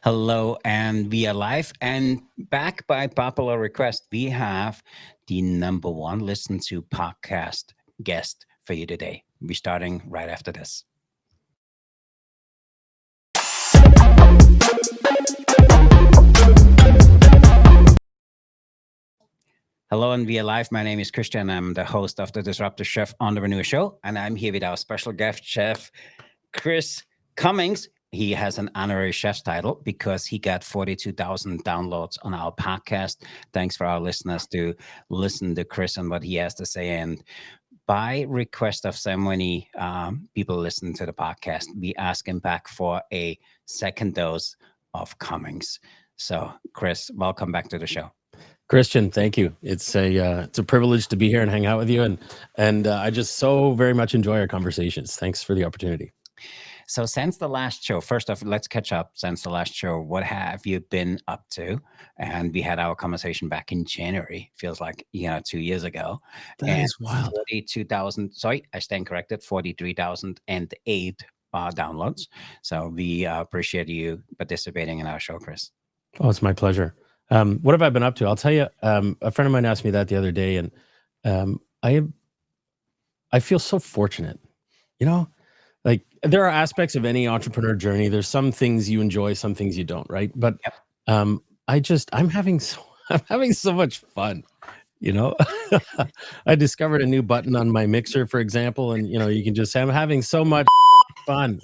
Hello, and we are live and back by popular request. We have the number one listen to podcast guest for you today. We're starting right after this. Hello, and we are live. My name is Christian. I'm the host of the Disruptive Chef Entrepreneur Show, and I'm here with our special guest chef, Chris Cummins. He has an honorary chef's title because he got 42,000 downloads on our podcast. Thanks for our listeners to listen to Chris and what he has to say. And by request of so many people listening to the podcast, we ask him back for a second dose of Cummings. So, Chris, welcome back to the show. Christian, thank you. It's a privilege to be here and hang out with you, and I just so very much enjoy our conversations. Thanks for the opportunity. So since the last show, first off, let's catch up. Since the last show, what have you been up to? And we had our conversation back in January. Feels like 2 years ago. That is wild. 42,000. Sorry, I stand corrected. 43,008 downloads. So we appreciate you participating in our show, Chris. Oh, it's my pleasure. What have I been up to? I'll tell you. A friend of mine asked me that the other day, and I feel so fortunate. Like there are aspects of any entrepreneur journey. There's some things you enjoy, some things you don't, right? But I'm having so much fun. I discovered a new button on my mixer, for example, and you can just say I'm having so much fun.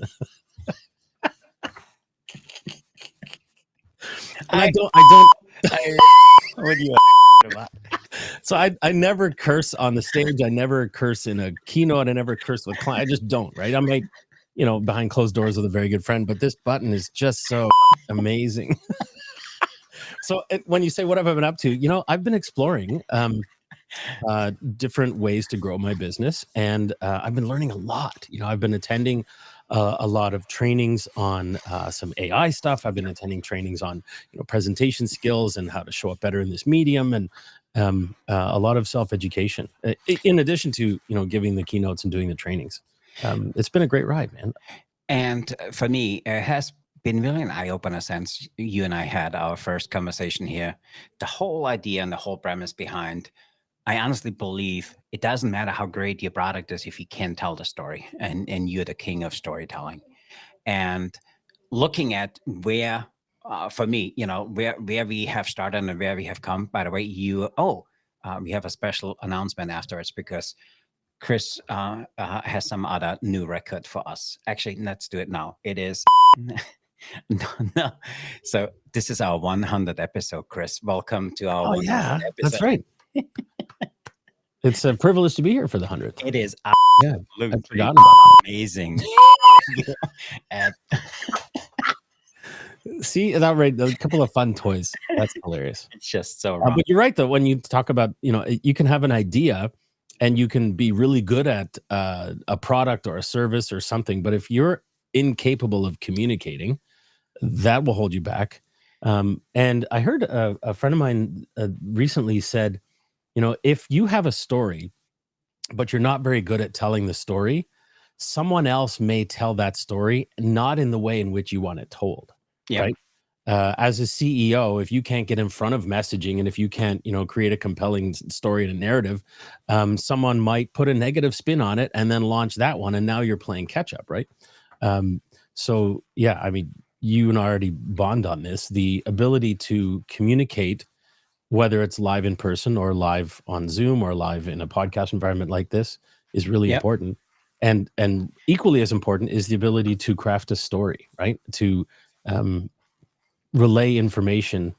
And I don't. What do you about? So I never curse on the stage. I never curse in a keynote. I never curse with client. I just don't, right? I might, behind closed doors with a very good friend, but this button is just so amazing. So when you say, what have I been up to? I've been exploring different ways to grow my business. And I've been learning a lot. I've been attending a lot of trainings on some AI stuff. I've been attending trainings on presentation skills and how to show up better in this medium, and a lot of self-education in addition to giving the keynotes and doing the trainings. It's been a great ride, man. And for me, it has been really an eye-opener since you and I had our first conversation here. The whole idea and the whole premise behind, I honestly believe it doesn't matter how great your product is if you can't tell the story, and you're the king of storytelling. And looking at where, for me, where we have started and where we have come. By the way, we have a special announcement afterwards because Chris has some other new record for us. Actually, let's do it now. It is no. So this is our 100th episode, Chris. Welcome to our 100th episode. That's right. It's a privilege to be here for the 100th. It is absolutely amazing. See that, right? A couple of fun toys. That's hilarious. It's just so wrong. But you're right, though. When you talk about, you can have an idea and you can be really good at a product or a service or something. But if you're incapable of communicating, that will hold you back. And I heard a friend of mine recently said, if you have a story, but you're not very good at telling the story, someone else may tell that story not in the way in which you want it told. Yeah. Right? As a CEO, if you can't get in front of messaging and if you can't, create a compelling story and a narrative, someone might put a negative spin on it and then launch that one, and now you're playing catch up, right? So yeah, I mean, you and I already bond on this. The ability to communicate, whether it's live in person or live on Zoom or live in a podcast environment like this, is really important. And equally as important is the ability to craft a story, right? To relay information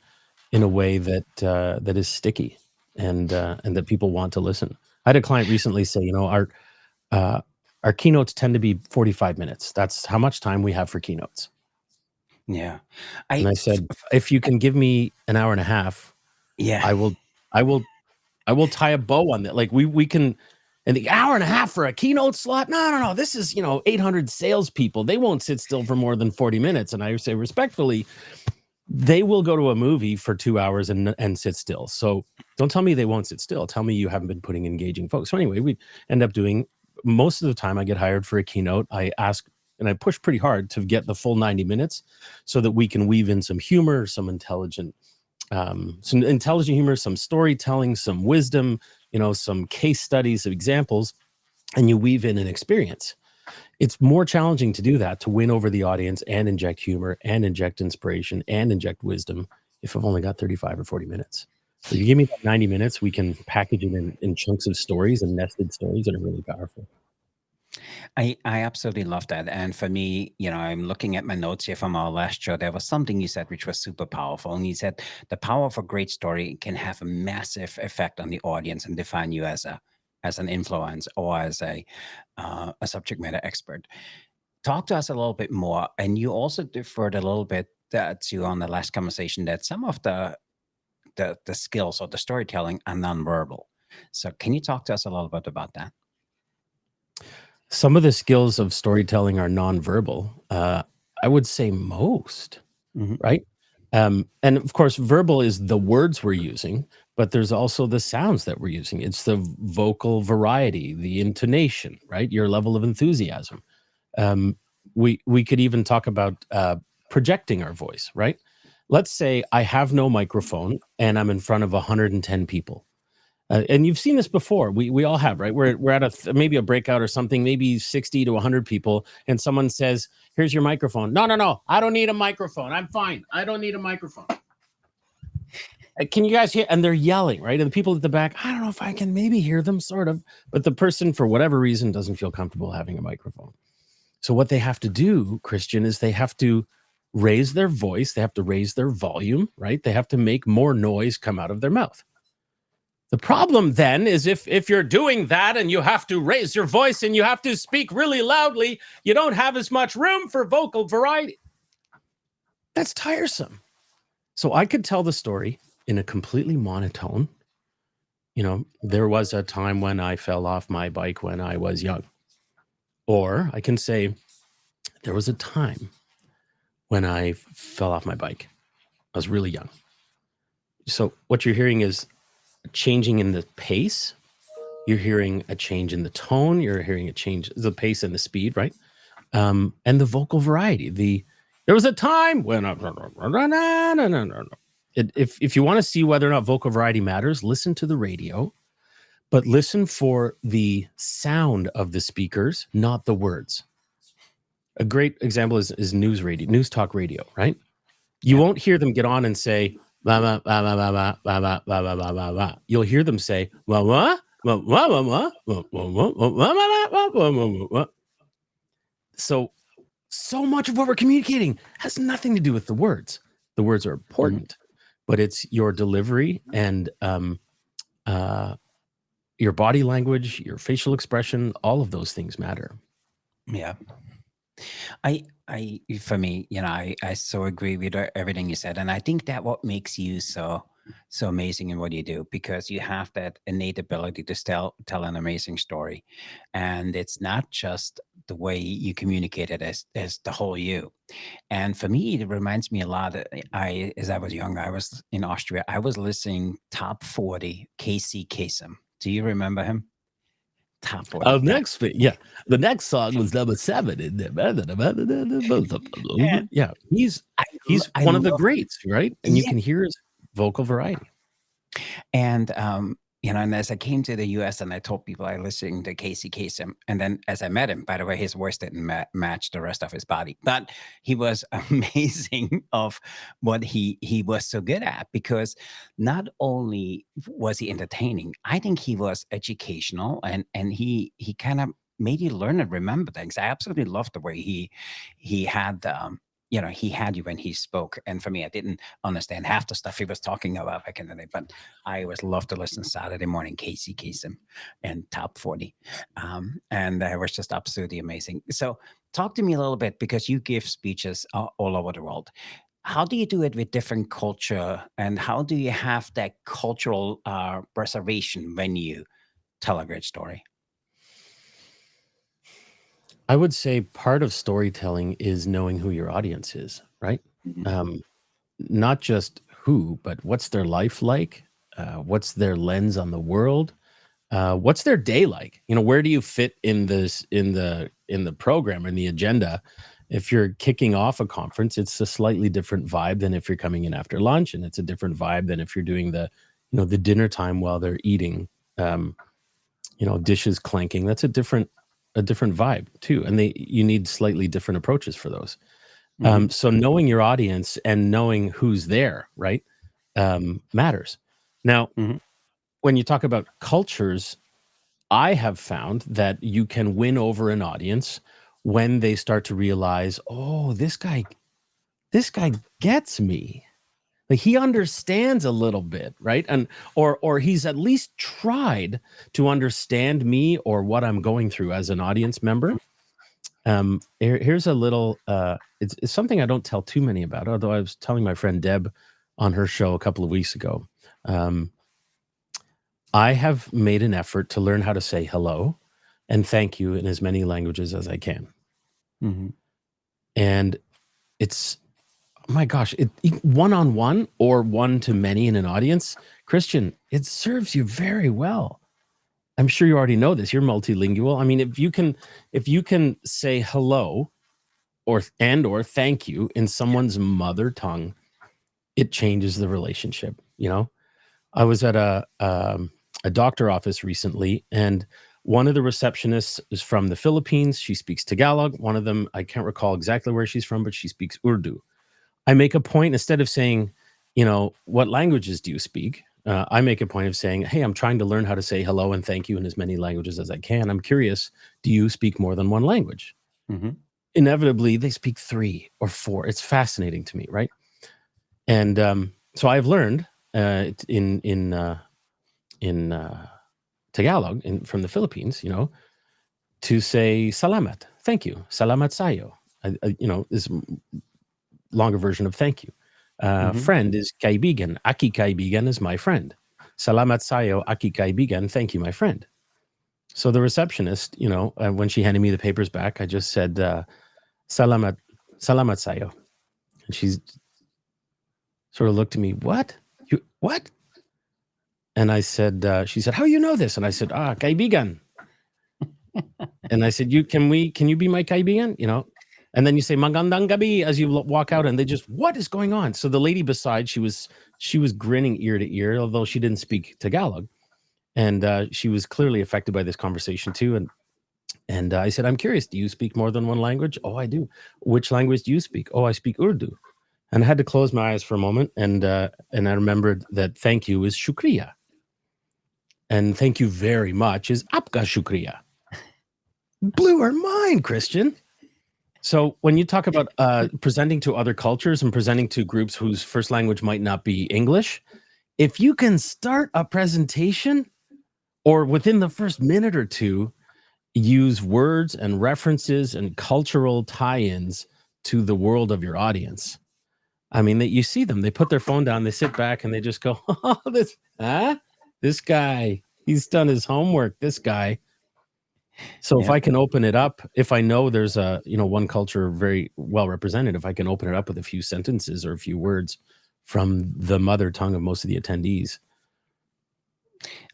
in a way that that is sticky and that people want to listen. I had a client recently say, our keynotes tend to be 45 minutes. That's how much time we have for keynotes. Yeah. And I said, if you can give me an hour and a half, I will tie a bow on that. Like we can, and the hour and a half for a keynote slot. No. This is, 800 salespeople. They won't sit still for more than 40 minutes. And I say respectfully, they will go to a movie for 2 hours and sit still. So don't tell me they won't sit still. Tell me you haven't been putting engaging folks. So anyway, we end up doing, most of the time I get hired for a keynote. I ask and I push pretty hard to get the full 90 minutes so that we can weave in some humor, some intelligent humor, some storytelling, some wisdom, some case studies of examples, and you weave in an experience. It's more challenging to do that, to win over the audience and inject humor and inject inspiration and inject wisdom, if I've only got 35 or 40 minutes. So you give me that 90 minutes, we can package it in chunks of stories and nested stories that are really powerful. I absolutely love that. And for me, I'm looking at my notes here from our last show. There was something you said which was super powerful. And you said the power of a great story can have a massive effect on the audience and define you as an influence or as a subject matter expert. Talk to us a little bit more. And you also deferred a little bit to on the last conversation that some of the skills or the storytelling are nonverbal. So can you talk to us a little bit about that? Some of the skills of storytelling are nonverbal. I would say most, Mhm. right? And of course, verbal is the words we're using, but there's also the sounds that we're using. It's the vocal variety, the intonation, right? Your level of enthusiasm. Um, we could even talk about projecting our voice, right? Let's say I have no microphone and I'm in front of 110 people. And you've seen this before. We all have, right? We're at maybe a breakout or something, maybe 60 to 100 people, and someone says, "Here's your microphone." No, I don't need a microphone. I'm fine. I don't need a microphone. Can you guys hear? And they're yelling, right? And the people at the back, I don't know if I can maybe hear them, sort of, but the person, for whatever reason, doesn't feel comfortable having a microphone. So what they have to do, Christian, is they have to raise their voice. They have to raise their volume, right? They have to make more noise come out of their mouth. The problem then is if you're doing that and you have to raise your voice and you have to speak really loudly, you don't have as much room for vocal variety. That's tiresome. So I could tell the story in a completely monotone. There was a time when I fell off my bike when I was young. Or I can say, there was a time when I fell off my bike. I was really young. So what you're hearing is changing in the pace. You're hearing a change in the tone. You're hearing a change, the pace and the speed, right? And the vocal variety. There was a time when if you want to see whether or not vocal variety matters, listen to the radio, but listen for the sound of the speakers, not the words. A great example is news talk radio, right? You won't hear them get on and say, "Bah, bah, bah, bah, bah, bah, bah, bah, bah, bah, bah, bah, bah." You'll hear them say, "Wah, wah, wah, wah, wah, wah, wah, wah, wah, wah, wah, wah, wah, wah, wah, wah." So much of what we're communicating has nothing to do with the words. The words are important, but it's your delivery and your body language, your facial expression, all of those things matter. Yeah. For me, I so agree with everything you said. And I think that what makes you so amazing in what you do, because you have that innate ability to tell an amazing story. And it's not just the way you communicate it as the whole you. And for me, it reminds me a lot. As I was young, I was in Austria. I was listening top 40 Casey Kasem. Do you remember him? Top 40. The next song was number 7 in there. And Yeah, he's I one of the love, greats, right? And you yeah. can hear his vocal variety. And and as I came to the US and I told people I listened to Casey Kasem, and then as I met him, by the way, his voice didn't match the rest of his body, but he was amazing of what he was so good at, because not only was he entertaining, I think he was educational, and he kind of made you learn and remember things. I absolutely loved the way he had he had you when he spoke. And for me, I didn't understand half the stuff he was talking about back in the day, but I always loved to listen Saturday morning, Casey Kasem and Top 40. And that was just absolutely amazing. So talk to me a little bit, because you give speeches all over the world. How do you do it with different culture, and how do you have that cultural preservation when you tell a great story? I would say part of storytelling is knowing who your audience is, right? Mhm. Um, Not just who, but what's their life like? What's their lens on the world? What's their day like? Where do you fit in the program and the agenda. If you're kicking off a conference, it's a slightly different vibe than if you're coming in after lunch, and it's a different vibe than if you're doing the dinner time while they're eating, dishes clanking. That's a different vibe too, and you need slightly different approaches for those. So knowing your audience and knowing who's there, right, matters. Now, when you talk about cultures, I have found that you can win over an audience when they start to realize, oh, this guy gets me. Like, he understands a little bit, right? And or he's at least tried to understand me or what I'm going through as an audience member. Here's a little it's something I don't tell too many about, although I was telling my friend Deb on her show a couple of weeks ago. I have made an effort to learn how to say hello and thank you in as many languages as I can. And it's, oh my gosh, one-on-one or one-to-many in an audience, Christian, it serves you very well. I'm sure you already know this. You're multilingual. I mean, if you can say hello or thank you in someone's mother tongue, it changes the relationship. I was at a doctor office recently, and one of the receptionists is from the Philippines. She speaks Tagalog. One of them, I can't recall exactly where she's from, but she speaks Urdu. I make a point, instead of saying, what languages do you speak? I make a point of saying, hey, I'm trying to learn how to say hello and thank you in as many languages as I can. I'm curious, do you speak more than one language? Inevitably, they speak 3 or 4. It's fascinating to me, right? And so I've learned in Tagalog from the Philippines, to say salamat, thank you, salamat sayo. Is longer version of thank you. Friend is kaibigan, aki kaibigan is my friend. Salamat sayo, aki kaibigan, thank you, my friend. So the receptionist, when she handed me the papers back, I just said, salamat sayo. And she's sort of looked at me, what? What? And I said, she said, how you know this? And I said, kaibigan. And I said, can you be my kaibigan? And then you say magandang gabi as you walk out, and they just, what is going on? So the lady beside, she was grinning ear to ear, although she didn't speak Tagalog. And she was clearly affected by this conversation too. And I said, I'm curious, do you speak more than one language? Oh, I do. Which language do you speak? Oh, I speak Urdu. And I had to close my eyes for a moment, and I remembered that thank you is shukriya. And thank you very much is apka shukriya. Blew our mind, Christian. So when you talk about presenting to other cultures and presenting to groups whose first language might not be English, if you can start a presentation or within the first minute or two, use words and references and cultural tie-ins to the world of your audience. I mean, you see them, they put their phone down, they sit back and they just go, oh, this guy, he's done his homework, this guy. So if I can open it up, if I know there's one culture very well represented, if I can open it up with a few sentences or a few words from the mother tongue of most of the attendees,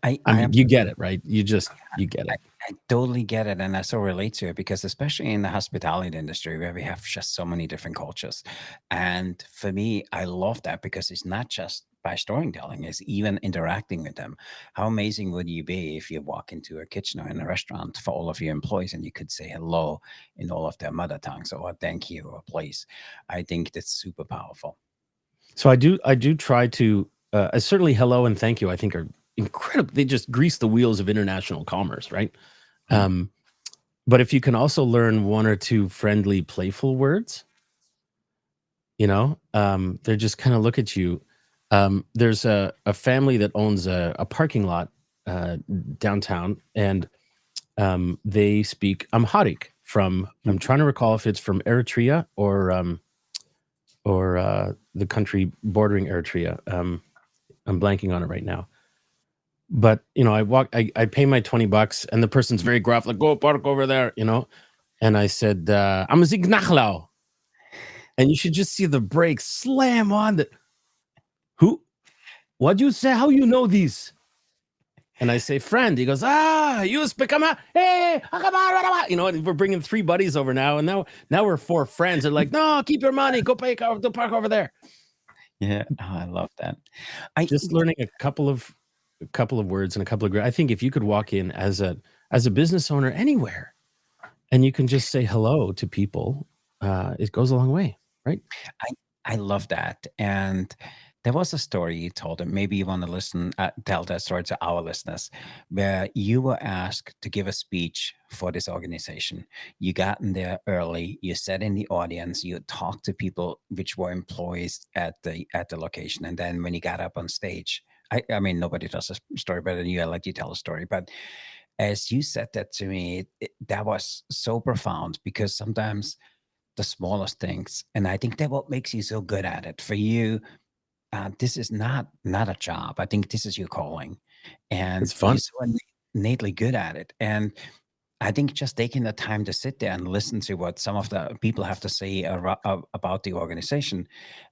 I mean, you get it, right? You get it. I totally get it, and I so relate to it, because especially in the hospitality industry where we have just so many different cultures, and for me, I love that, because it's not just by storytelling, it's even interacting with them. How amazing would you be if you walk into a kitchen or in a restaurant for all of your employees and you could say hello in all of their mother tongues, or thank you, or please? I think that's super powerful. So I do try to certainly hello and thank you, I think, are incredible. They just grease the wheels of international commerce, right? But if you can also learn one or two friendly, playful words, they just kind of look at you. There's a family that owns a parking lot downtown, and they speak Amharic from, I'm trying to recall if it's from Eritrea or the country bordering Eritrea. I'm blanking on it right now. But I pay my $20, and the person's very gruff, like, go park over there, And I said, I'm a zignachlau. And you should just see the brakes slam on the. Who? What'd you say? How you know these? And I say, friend. He goes, you become a, hey, come on. You know, and we're bringing 3 buddies over now. And now we're 4 friends. They're like, no, keep your money. Go park over there. Yeah, I love that. Just learning a couple of words and a couple of, I think if you could walk in as a business owner anywhere and you can just say hello to people, it goes a long way, right? I love that. And there was a story you told, and maybe you want to tell that story to our listeners, where you were asked to give a speech for this organization. You got in there early, you sat in the audience, you talked to people which were employees at the location. And then when you got up on stage, I mean, nobody tells a story better than you. I let you tell a story. But as you said that to me, that was so profound, because sometimes the smallest things, and I think that what makes you so good at it. For you, this is not a job. I think this is your calling, and It's you're fun. so innately good at it. And I think just taking the time to sit there and listen to what some of the people have to say about the organization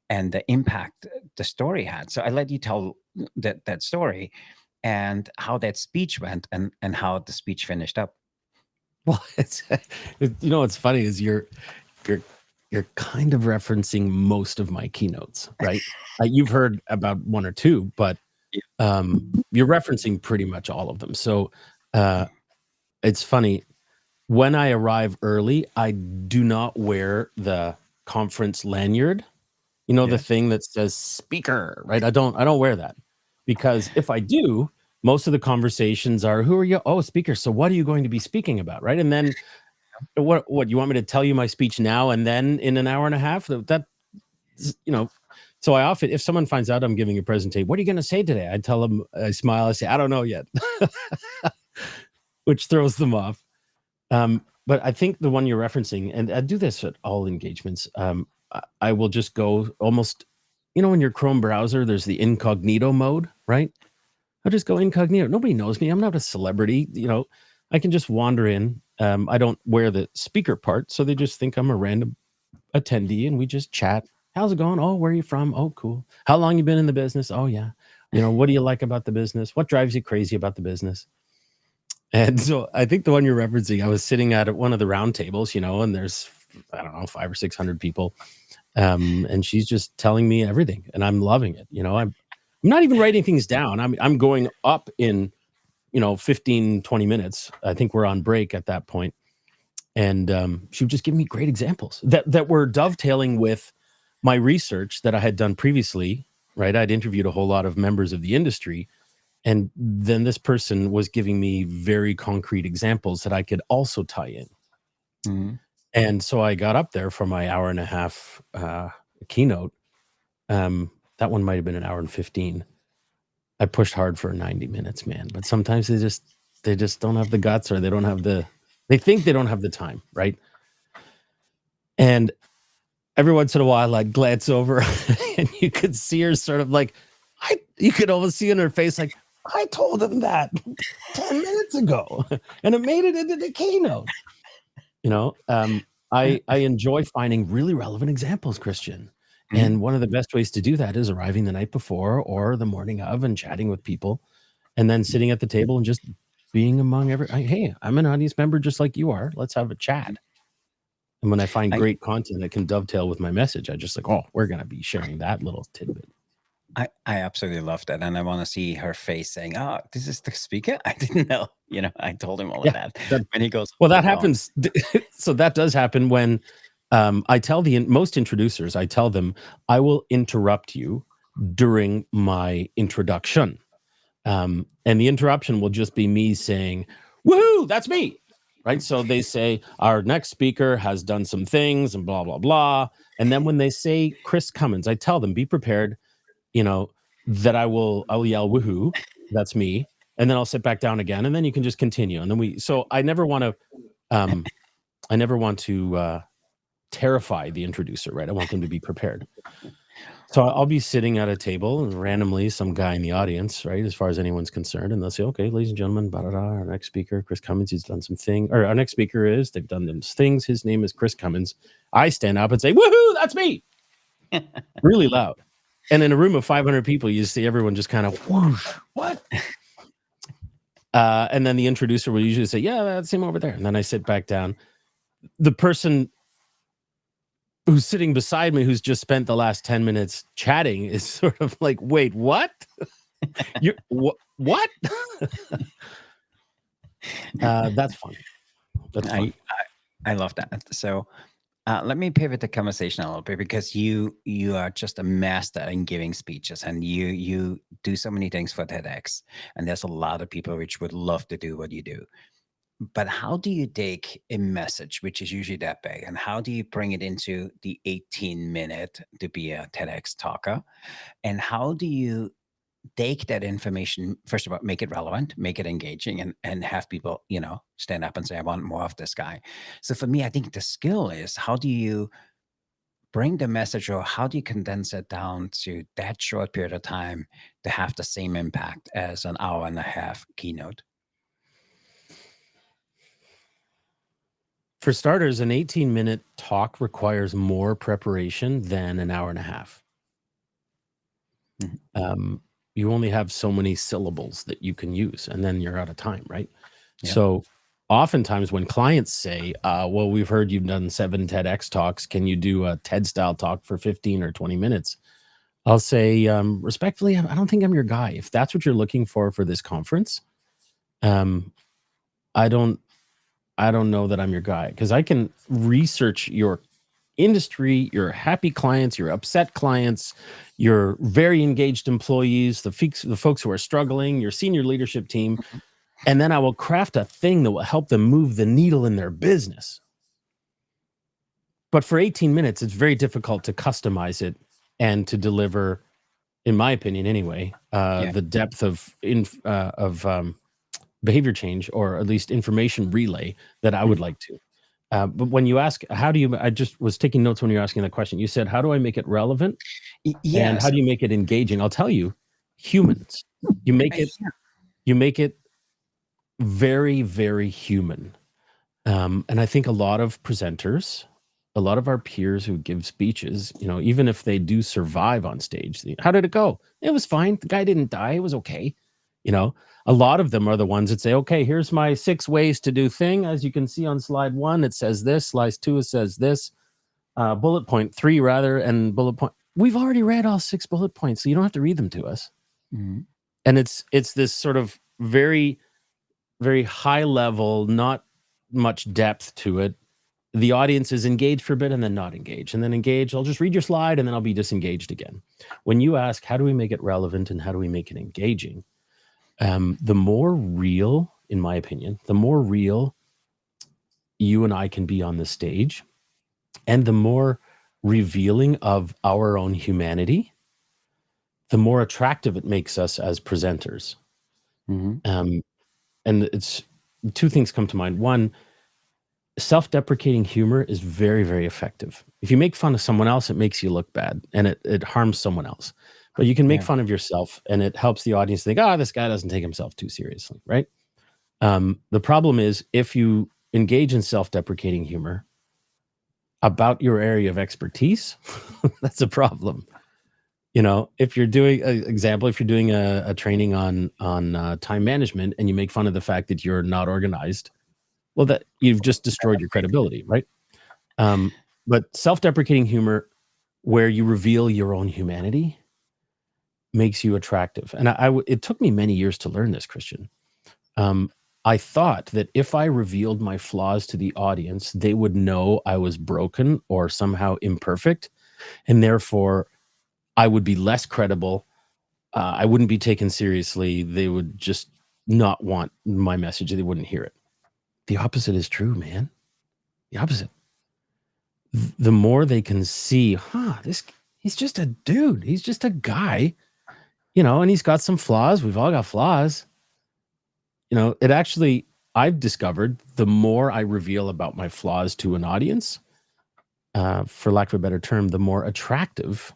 and the impact the story had. So I let you tell that story and how that speech went, and how the speech finished up. Well, you know, what's funny is you're kind of referencing most of my keynotes, right? You've heard about 1 or 2, but you're referencing pretty much all of them. So it's funny. When I arrive early, I do not wear the conference lanyard. You know, the Yes. thing that says speaker, right? I don't wear that, because if I do, most of the conversations are, who are you? Oh, speaker. So what are you going to be speaking about, right? And then what you want me to tell you my speech now and then in an hour and a half? That, you know, so I often, if someone finds out I'm giving a presentation, what are you going to say today? I tell them, I smile, I say, I don't know yet, which throws them off. But I think the one you're referencing, and I do this at all engagements, I will just go almost, you know, in your Chrome browser, there's the incognito mode, right? I'll just go incognito. Nobody knows me. I'm not a celebrity. You know, I can just wander in. I don't wear the speaker part, so they just think I'm a random attendee, and we just chat. How's it going? Oh, where are you from? Oh, cool. How long you been in the business? Oh, yeah. You know, what do you like about the business? What drives you crazy about the business? And so I think the one you're referencing, I was sitting at one of the round tables, you know, and there's, I don't know, 500 or 600 people. And she's just telling me everything, and I'm loving it. You know, I'm not even writing things down. I'm going up in, you know, 15, 20 minutes. I think we're on break at that point. And she would just give me great examples that were dovetailing with my research that I had done previously, right? I'd interviewed a whole lot of members of the industry. And then this person was giving me very concrete examples that I could also tie in. Mhm. And so I got up there for my hour and a half keynote. That one might have been an hour and 15. I pushed hard for 90 minutes, man. But sometimes they just don't have the guts, or they think they don't have the time, right? And every once in a while I'd glance over and you could see her sort of like, you could almost see in her face, like, I told him that 10 minutes ago and it made it into the keynote. You know, I enjoy finding really relevant examples, Christian. Mhm. And one of the best ways to do that is arriving the night before or the morning of and chatting with people, and then sitting at the table and just being among hey, I'm an audience member just like you are. Let's have a chat. And when I find I great content that can dovetail with my message, I just like, oh, we're going to be sharing that little tidbit. I absolutely love that, and I want to see her face saying, "Oh, this is the speaker." I didn't know. You know, I told him all of Yeah. that. When he goes, Well, that "Hold on." happens. So that does happen when I tell most introducers, I tell them, I will interrupt you during my introduction. And the interruption will just be me saying, woohoo, that's me. Right. So they say, our next speaker has done some things and blah, blah, blah. And then when they say Chris Cummins, I tell them, be prepared, you know, that I'll yell woohoo, that's me. And then I'll sit back down again, and then you can just continue. And then so I never want to terrify the introducer, right? I want them to be prepared. So I'll be sitting at a table, and randomly some guy in the audience, right, as far as anyone's concerned, and they'll say, okay, ladies and gentlemen, our next speaker, Chris Cummins, he's done some thing, or our next speaker they've done those things. His name is Chris Cummins. I stand up and say, woohoo, that's me. Really loud. And in a room of 500 people, you see everyone just kind of, whoosh, what? And then the introducer will usually say, yeah, that's him over there. And then I sit back down. The person who's sitting beside me, who's just spent the last 10 minutes chatting, is sort of like, wait, what? What? That's fun. That's fun. I love that. So let me pivot the conversation a little bit, because you are just a master in giving speeches, and you do so many things for TEDx, and there's a lot of people which would love to do what you do. But how do you take a message which is usually that big, and how do you bring it into the 18-minute to be a TEDx talker? And how do you take that information, first of all, make it relevant, make it engaging, and have people, stand up and say, I want more of this guy. So for me, I think the skill is, how do you bring the message, or how do you condense it down to that short period of time to have the same impact as an hour and a half keynote? For starters, an 18-minute talk requires more preparation than an hour and a half. Mhm. You only have so many syllables that you can use, and then you're out of time, right? Yeah. So oftentimes when clients say, well, we've heard you've done 7 TEDx talks, can you do a TED style talk for 15 or 20 minutes? I'll say, respectfully, I don't think I'm your guy. If that's what you're looking for this conference, I don't know that I'm your guy, because I can research your industry, your happy clients, your upset clients, your very engaged employees, the folks who are struggling, your senior leadership team, Mhm. and then I will craft a thing that will help them move the needle in their business. But for 18 minutes, it's very difficult to customize it and to deliver, in my opinion anyway, Yeah. the depth of behavior change, or at least information relay, that I would Mhm. like to. But when you ask, I just was taking notes when you were asking that question. You said, how do I make it relevant? And how Yes. do you make it engaging? I'll tell you, humans. You make it, Yeah. you make it very, very human. And I think a lot of presenters, a lot of our peers who give speeches, even if they do survive on stage, how did it go? It was fine. The guy didn't die. It was okay. You know, a lot of them are the ones that say, okay, here's my 6 ways to do thing. As you can see on slide 1, it says this, slide 2, it says this, bullet point 3 rather, and bullet point. We've already read all 6 bullet points, so you don't have to read them to us. Mhm. And it's this sort of very, very high level, not much depth to it. The audience is engaged for a bit and then not engaged, and then engaged. I'll just read your slide and then I'll be disengaged again. When you ask, how do we make it relevant and how do we make it engaging? The more real, in my opinion, the more real you and I can be on the stage, and the more revealing of our own humanity, the more attractive it makes us as presenters. Mhm. Um, and it's 2 things come to mind. One, self-deprecating humor is very, very effective. If you make fun of someone else, it makes you look bad, and it harms someone else. But you can make Yeah. fun of yourself, and it helps the audience think, this guy doesn't take himself too seriously, right? The problem is, if you engage in self-deprecating humor about your area of expertise, that's a problem. If you're doing if you're doing a training on time management, and you make fun of the fact that you're not organized, well, that you've just destroyed your credibility, right? Um, but self-deprecating humor, where you reveal your own humanity, makes you attractive. And it took me many years to learn this, Christian. Um, I thought that if I revealed my flaws to the audience, they would know I was broken or somehow imperfect, and therefore I would be less credible. I wouldn't be taken seriously. They would just not want my message. They wouldn't hear it. The opposite is true, man. The opposite. The more they can see, he's just a dude. He's just a guy, and he's got some flaws. We've all got flaws. It actually, I've discovered, the more I reveal about my flaws to an audience, for lack of a better term, the more attractive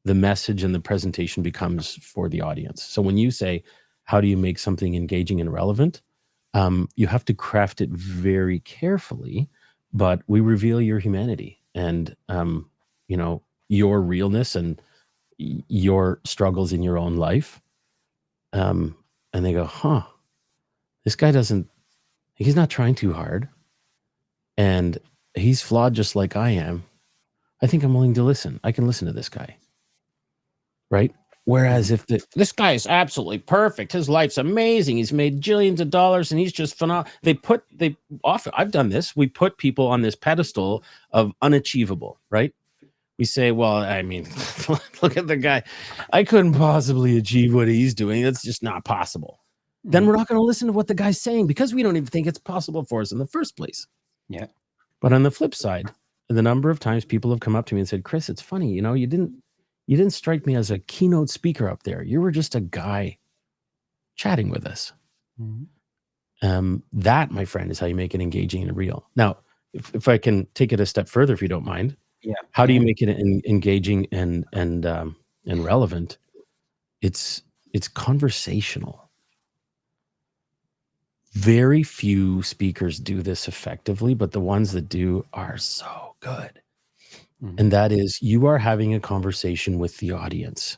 the message and the presentation becomes for the audience. So when you say, how do you make something engaging and relevant? You have to craft it very carefully, but we reveal your humanity and, your realness and your struggles in your own life. And they go, This guy he's not trying too hard, and he's flawed just like I am. I think I'm willing to listen. I can listen to this guy, right? Whereas if this guy is absolutely perfect, his life's amazing, he's made jillions of dollars, and he's just phenomenal. I've done this. We put people on this pedestal of unachievable, right? We say, well, I mean, look at the guy. I couldn't possibly achieve what he's doing. That's just not possible. Then we're not going to listen to what the guy's saying because we don't even think it's possible for us in the first place. Yeah. But on the flip side, the number of times people have come up to me and said, Chris, it's funny, you didn't strike me as a keynote speaker up there. You were just a guy chatting with us. That, my friend, is how you make it engaging and real. Now, if I can take it a step further, if you don't mind, how do you make it engaging and relevant? It's conversational. Very few speakers do this effectively, but the ones that do are so good. And that is, you are having a conversation with the audience.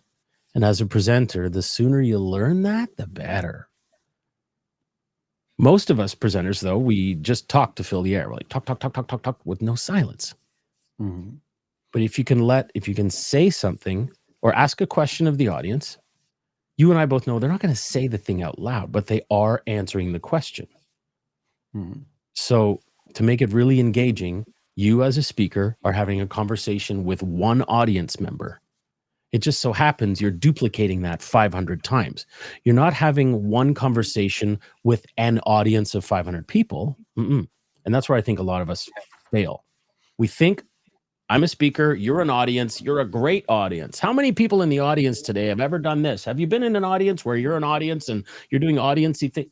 And as a presenter, the sooner you learn that, the better. Most of us presenters, though, we just talk to fill the air. We're like talk with no silence. But if you can say something or ask a question of the audience, you and I both know they're not going to say the thing out loud, but they are answering the question. So to make it really engaging, you as a speaker are having a conversation with one audience member. It just so happens you're duplicating that 500 times. You're not having one conversation with an audience of 500 people. And that's where I think a lot of us fail. We think, I'm a speaker, you're an audience, you're a great audience. How many people in the audience today have ever done this? Have you been in an audience where you're an audience and you're doing audience-y thing?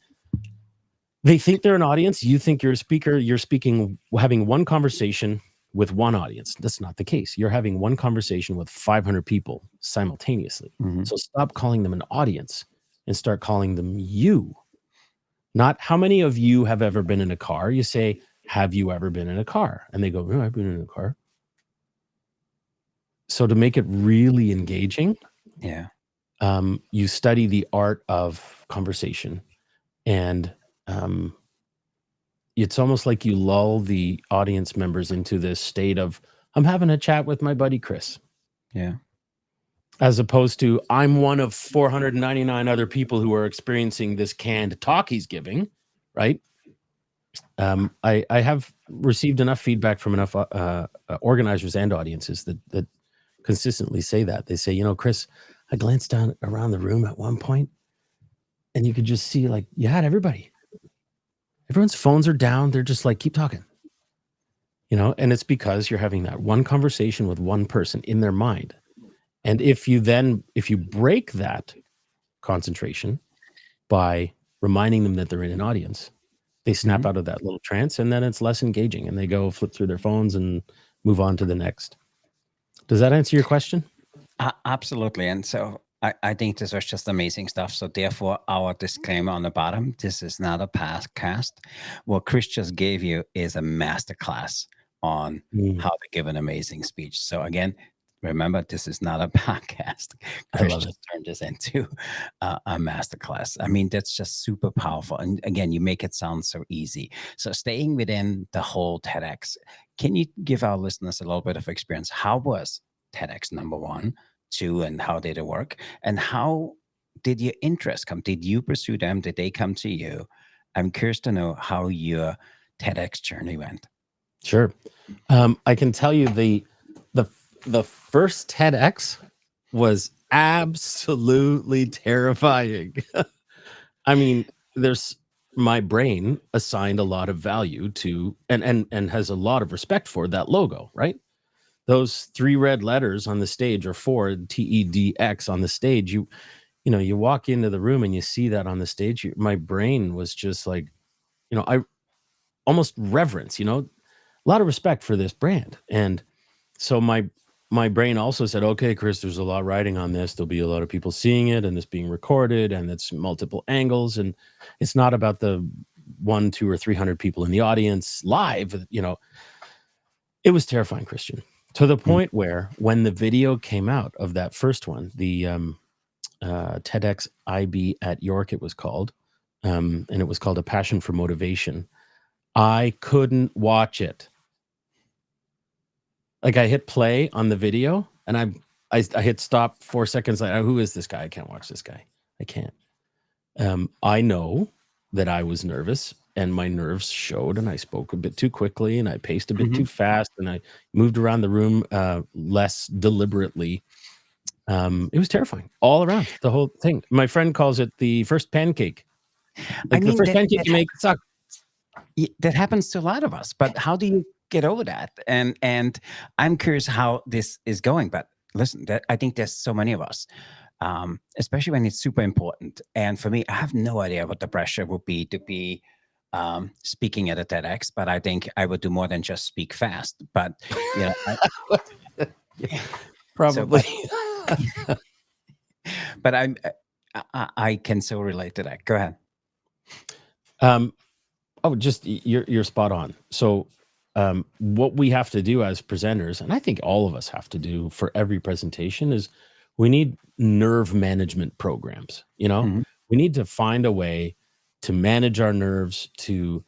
They think they're an audience. You think you're a speaker. You're speaking, having one conversation with one audience. That's not the case. You're having one conversation with 500 people simultaneously. So stop calling them an audience and start calling them you. Not how many of you have ever been in a car. You say, have you ever been in a car? And they go, oh, I've been in a car. So to make it really engaging, you study the art of conversation, and it's almost like you lull the audience members into this state of, I'm having a chat with my buddy Chris. As opposed to, I'm one of 499 other people who are experiencing this canned talk he's giving, right? I have received enough feedback from enough organizers and audiences that consistently say that. They say, Chris, I glanced down around the room at one point, and you could just see, like, you had everybody. Everyone's phones are down. They're just like, keep talking. And it's because you're having that one conversation with one person in their mind. And if you break that concentration by reminding them that they're in an audience, they snap out of that little trance, and then it's less engaging, and they go flip through their phones and move on to the next. Does that answer your question? Absolutely. And so I think this was just amazing stuff. So therefore, our disclaimer on the bottom, this is not a podcast. What Chris just gave you is a masterclass on how to give an amazing speech. So again, remember, this is not a podcast. Chris just turned this into a masterclass. I mean, that's just super powerful. And again, you make it sound so easy. So staying within the whole TEDx, can you give our listeners a little bit of experience? How was TEDx number 1, 2, and how did it work? And how did your interest come? Did you pursue them? Did they come to you? I'm curious to know how your TEDx journey went. Sure. I can tell you the first TEDx was absolutely terrifying. I mean, my brain assigned a lot of value to and has a lot of respect for that logo, right? Those 3 red letters on the stage, or 4 TEDx on the stage, you walk into the room and you see that on the stage. My brain was just like, I almost reverence, a lot of respect for this brand. And so my brain also said, okay, Chris, there's a lot riding on this. There'll be a lot of people seeing it, and it's being recorded, and it's multiple angles, and it's not about the 1, 2, or 300 people in the audience live. It was terrifying, Christian, to the point where when the video came out of that first one, the TEDx IB at York, it was called, and it was called A Passion for Motivation. I couldn't watch it. Like, I hit play on the video, and I hit stop 4 seconds. Like, who is this guy? I can't watch this guy. I can't. I know that I was nervous, and my nerves showed, and I spoke a bit too quickly, and I paced a bit too fast, and I moved around the room less deliberately. It was terrifying all around, the whole thing. My friend calls it the first pancake. I Like, the mean, first pancake you make suck. that happens to a lot of us, but how do you get over that? And I'm curious how this is going. But listen, I think there's so many of us, especially when it's super important. And for me, I have no idea what the pressure would be to be speaking at a TEDx, but I think I would do more than just speak fast. But you know, Probably. but I can so relate to that. Go ahead. Just you're spot on. So, what we have to do as presenters, and I think all of us have to do for every presentation, is we need nerve management programs. We need to find a way to manage our nerves, to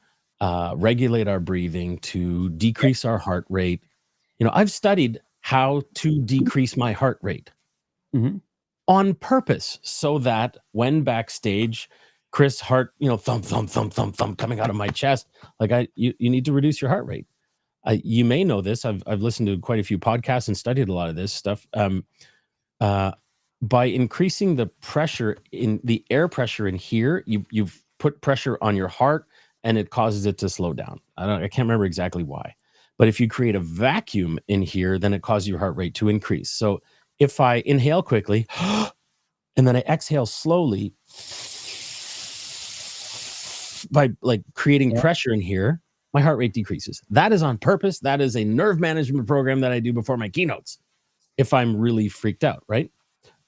regulate our breathing, to decrease our heart rate. I've studied how to decrease my heart rate on purpose, so that when backstage, Chris heart, thump, thump, thump, thump, thump coming out of my chest. Like, you need to reduce your heart rate. You may know this. I've listened to quite a few podcasts and studied a lot of this stuff. By increasing the pressure in the air pressure in here, you've put pressure on your heart, and it causes it to slow down. I can't remember exactly why, but if you create a vacuum in here, then it causes your heart rate to increase. So if I inhale quickly and then I exhale slowly, by like creating pressure in here, my heart rate decreases. That is on purpose. That is a nerve management program that I do before my keynotes if I'm really freaked out, right?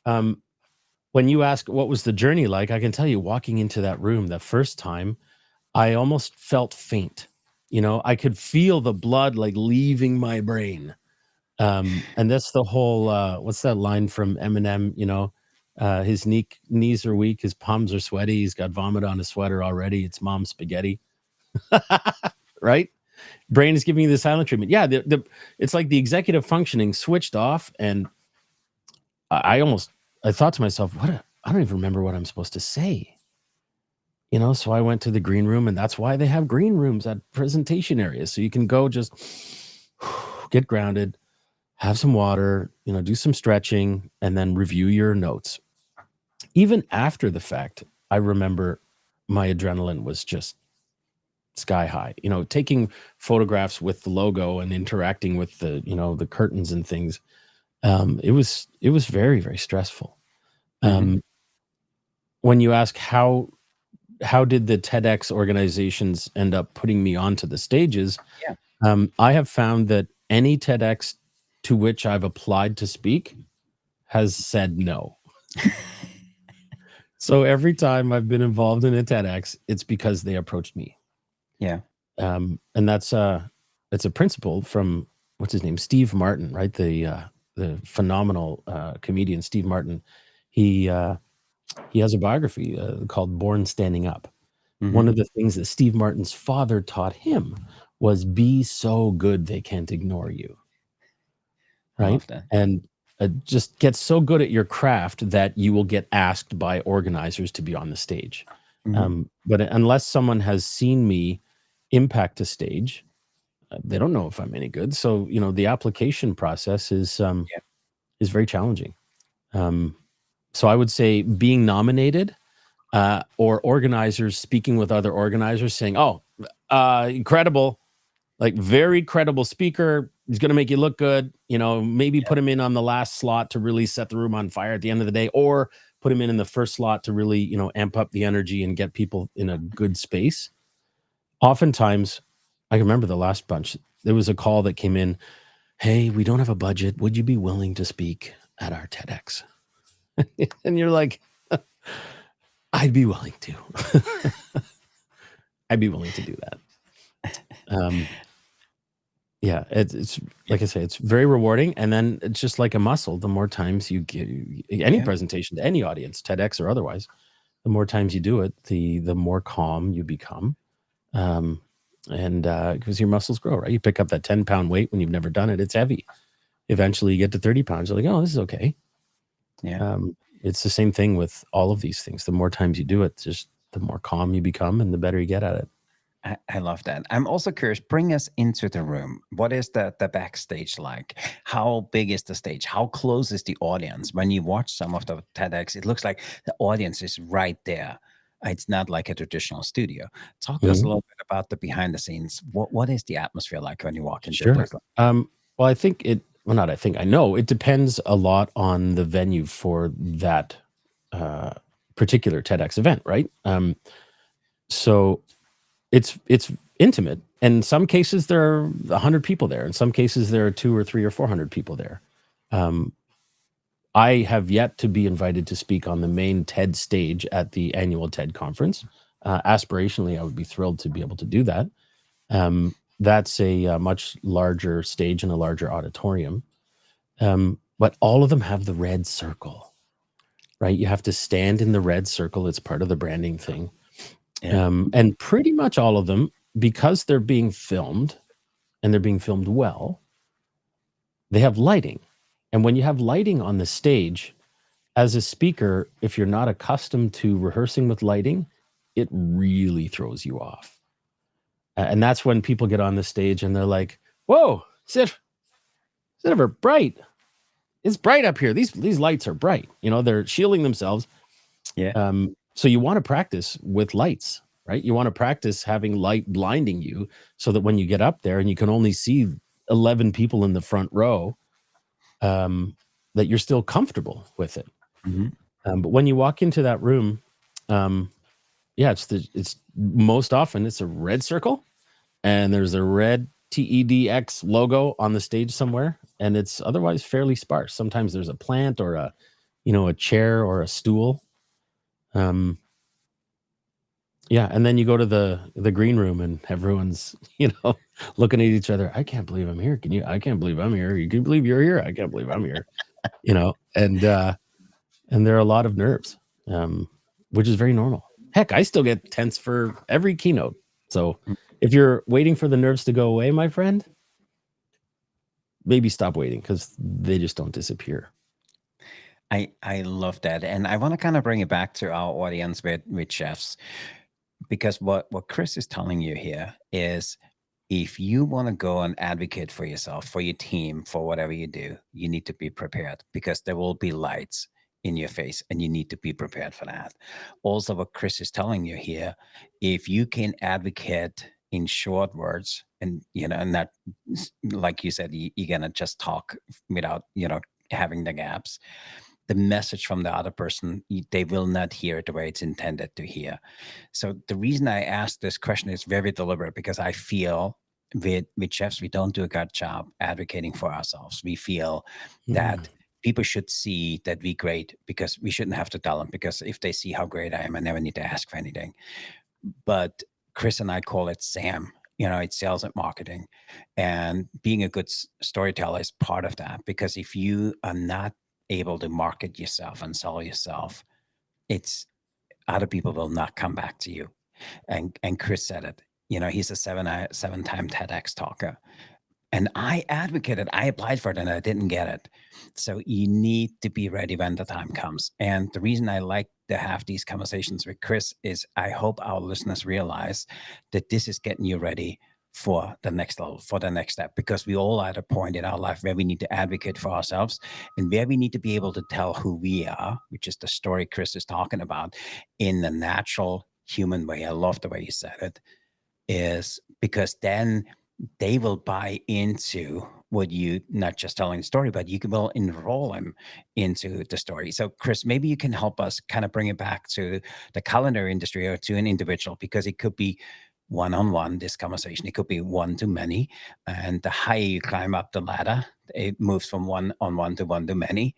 When you ask what was the journey like, I can tell you, walking into that room the first time, I almost felt faint. I could feel the blood like leaving my brain. And that's the whole what's that line from Eminem? His knees are weak, his palms are sweaty, he's got vomit on his sweater already, it's mom's spaghetti. Right? Brain is giving you the silent treatment. Yeah, it's like the executive functioning switched off, and I thought to myself, I don't even remember what I'm supposed to say. So I went to the green room, and that's why they have green rooms at presentation areas, so you can go just get grounded, have some water, do some stretching, and then review your notes. Even after the fact, I remember my adrenaline was just sky high. Taking photographs with the logo and interacting with the curtains and things. It was very, very stressful. When you ask how did the TEDx organizations end up putting me onto the stages? I have found that any TEDx to which I've applied to speak has said no. So every time I've been involved in a TEDx, it's because they approached me. Yeah. And that's it's a principle from, what's his name, Steve Martin, right? The phenomenal comedian Steve Martin. He has a biography called Born Standing Up. One of the things that Steve Martin's father taught him was be so good they can't ignore you. Right? I love that. And just get so good at your craft that you will get asked by organizers to be on the stage. But unless someone has seen me impact a stage, they don't know if I'm any good. So, the application process is very challenging. So I would say being nominated, or organizers speaking with other organizers saying, "Oh, incredible, like very credible speaker. He's going to make you look good. Maybe put him in on the last slot to really set the room on fire at the end of the day, or put him in the first slot to really, amp up the energy and get people in a good space." Oftentimes, I remember the last bunch, there was a call that came in, "Hey, we don't have a budget. Would you be willing to speak at our TEDx?" And you're like, I'd be willing to. I'd be willing to do that. Yeah, it's like I say, it's very rewarding, and then it's just like a muscle. The more times you give any presentation to any audience, TEDx or otherwise, The more times you do it, the more calm you become. Um, and because your muscles grow, right? You pick up that 10-pound weight when you've never done it, it's heavy. Eventually you get to 30 pounds, you're like, oh, this is okay. Yeah. It's the same thing with all of these things. The more times you do it, just the more calm you become and the better you get at it. I love that. I'm also curious, bring us into the room. What is the backstage like? How big is the stage? How close is the audience? When you watch some of the TEDx, it looks like the audience is right there. It's not like a traditional studio. Talk to us a Mhm. little bit about the behind the scenes. What is the atmosphere like when you walk into a Sure. place like Well, not I think, I know it depends a lot on the venue for that uh, particular TEDx event, right? So it's intimate. In some cases, there are 100 people there. In some cases, there are 2 or 3 or 400 people there. Um, I have yet to be invited to speak on the main TED stage at the annual TED conference. Aspirationally, I would be thrilled to be able to do that. That's a much larger stage and a larger auditorium. But all of them have the red circle, right? You have to stand in the red circle. It's part of the branding thing. Yeah. And pretty much all of them, because they're being filmed and they're being filmed well, they have lighting. And when you have lighting on the stage, as a speaker, if you're not accustomed to rehearsing with lighting, it really throws you off. And that's when people get on the stage and they're like, whoa, is it ever bright? It's bright up here. These lights are bright. They're shielding themselves. Yeah. So you want to practice with lights, right? You want to practice having light blinding you so that when you get up there and you can only see 11 people in the front row, that you're still comfortable with it. Mhm. But when you walk into that room, yeah, it's most often it's a red circle and there's a red TEDx logo on the stage somewhere, and it's otherwise fairly sparse. Sometimes there's a plant or a chair or a stool. Yeah, and then you go to the green room and everyone's, looking at each other. I can't believe I'm here. Can you? I can't believe I'm here. You can believe you're here. I can't believe I'm here. And there are a lot of nerves, which is very normal. Heck, I still get tense for every keynote. So if you're waiting for the nerves to go away, my friend, maybe stop waiting because they just don't disappear. I love that. And I want to kind of bring it back to our audience with chefs, because what Chris is telling you here is, if you want to go and advocate for yourself, for your team, for whatever you do, you need to be prepared, because there will be lights in your face and you need to be prepared for that. Also, what Chris is telling you here, if you can advocate in short words, and and not like you said, you're gonna just talk without having the gaps, the message from the other person, they will not hear it the way it's intended to hear. So the reason I asked this question is very deliberate, because I feel with chefs, we don't do a good job advocating for ourselves. We feel Mm. that people should see that we great, because we shouldn't have to tell them, because if they see how great I am, I never need to ask for anything. But Chris and I call it SAM. It's sales and marketing, and being a good storyteller is part of that. Because if you are not able to market yourself and sell yourself, it's other people will not come back to you. And Chris said it. He's a seven-time TEDx talker. And I advocated, I applied for it and I didn't get it. So you need to be ready when the time comes. And the reason I like to have these conversations with Chris is, I hope our listeners realize that this is getting you ready for the next level, for the next step, because we all are at a point in our life where we need to advocate for ourselves, and where we need to be able to tell who we are, which is the story Chris is talking about, in the natural human way. I love the way you said it, is because then they will buy into what you, not just telling the story, but you will enroll them into the story. So Chris, maybe you can help us kind of bring it back to the culinary industry, or to an individual, because it could be one-on-one, this conversation, it could be one to many. And the higher you climb up the ladder, it moves from one-on-one to one to many.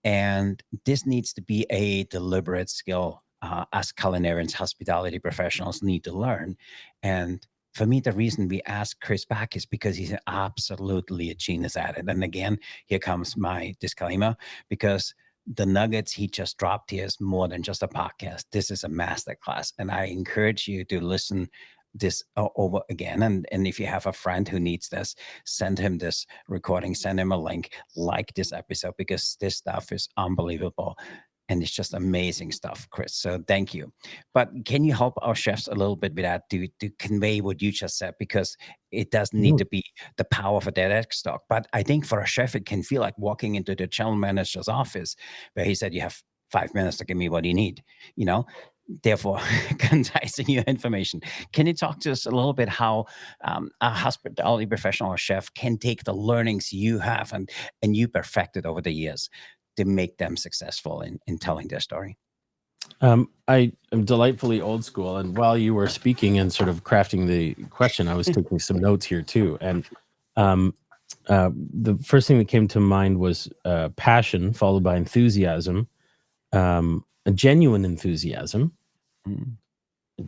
And this needs to be a deliberate skill, us culinarians, hospitality professionals need to learn. And for me, the reason we ask Chris back is because he's absolutely a genius at it. And again, here comes my disclaimer, because the nuggets he just dropped here is more than just a podcast. This is a masterclass, and I encourage you to listen this over again. And if you have a friend who needs this, send him this recording, send him a link, like this episode, because this stuff is unbelievable. And it's just amazing stuff, Chris. So thank you. But can you help our chefs a little bit with that to convey what you just said? Because it doesn't need to be the power of a TEDx talk. But I think for a chef, it can feel like walking into the general manager's office where he said, you have 5 minutes to give me what you need, therefore concising your information. Can you talk to us a little bit how a hospitality professional or chef can take the learnings you have and you perfected over the years to make them successful in telling their story? I am delightfully old school, and while you were speaking and sort of crafting the question, I was taking some notes here too. And the first thing that came to mind was passion, followed by enthusiasm, a genuine enthusiasm.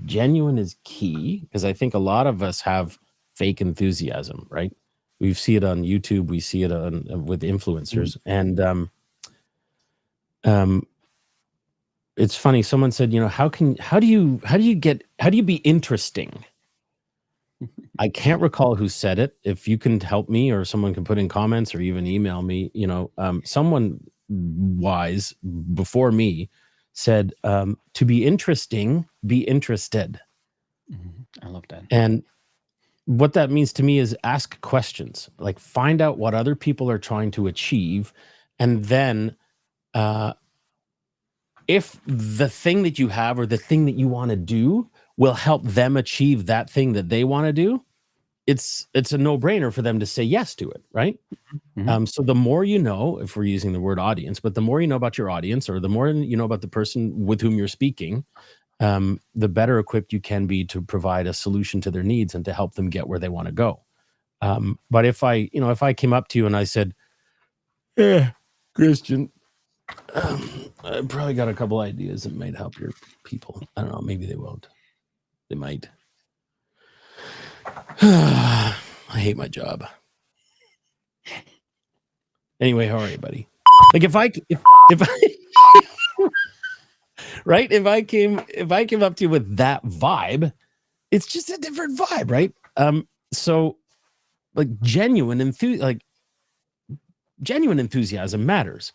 Genuine is key, because I think a lot of us have fake enthusiasm, right? We see it on YouTube, we see it with influencers, and it's funny. Someone said, how do you be interesting? I can't recall who said it. If you can help me, or someone can put in comments or even email me, someone wise before me said, to be interesting, be interested. I love that. And what that means to me is ask questions, like find out what other people are trying to achieve. And then, if the thing that you have or the thing that you want to do will help them achieve that thing that they want to do, it's a no-brainer for them to say yes to it, right? So the more you know, if we're using the word audience, but the more you know about your audience, or the more you know about the person with whom you're speaking, the better equipped you can be to provide a solution to their needs and to help them get where they want to go. But if I came up to you and I said, Christian, I probably got a couple ideas that might help your people. I don't know. Maybe they won't. They might. I hate my job. Anyway, how are you, buddy? Like if I right? If I came up to you with that vibe, it's just a different vibe, right? So like genuine enthusiasm matters.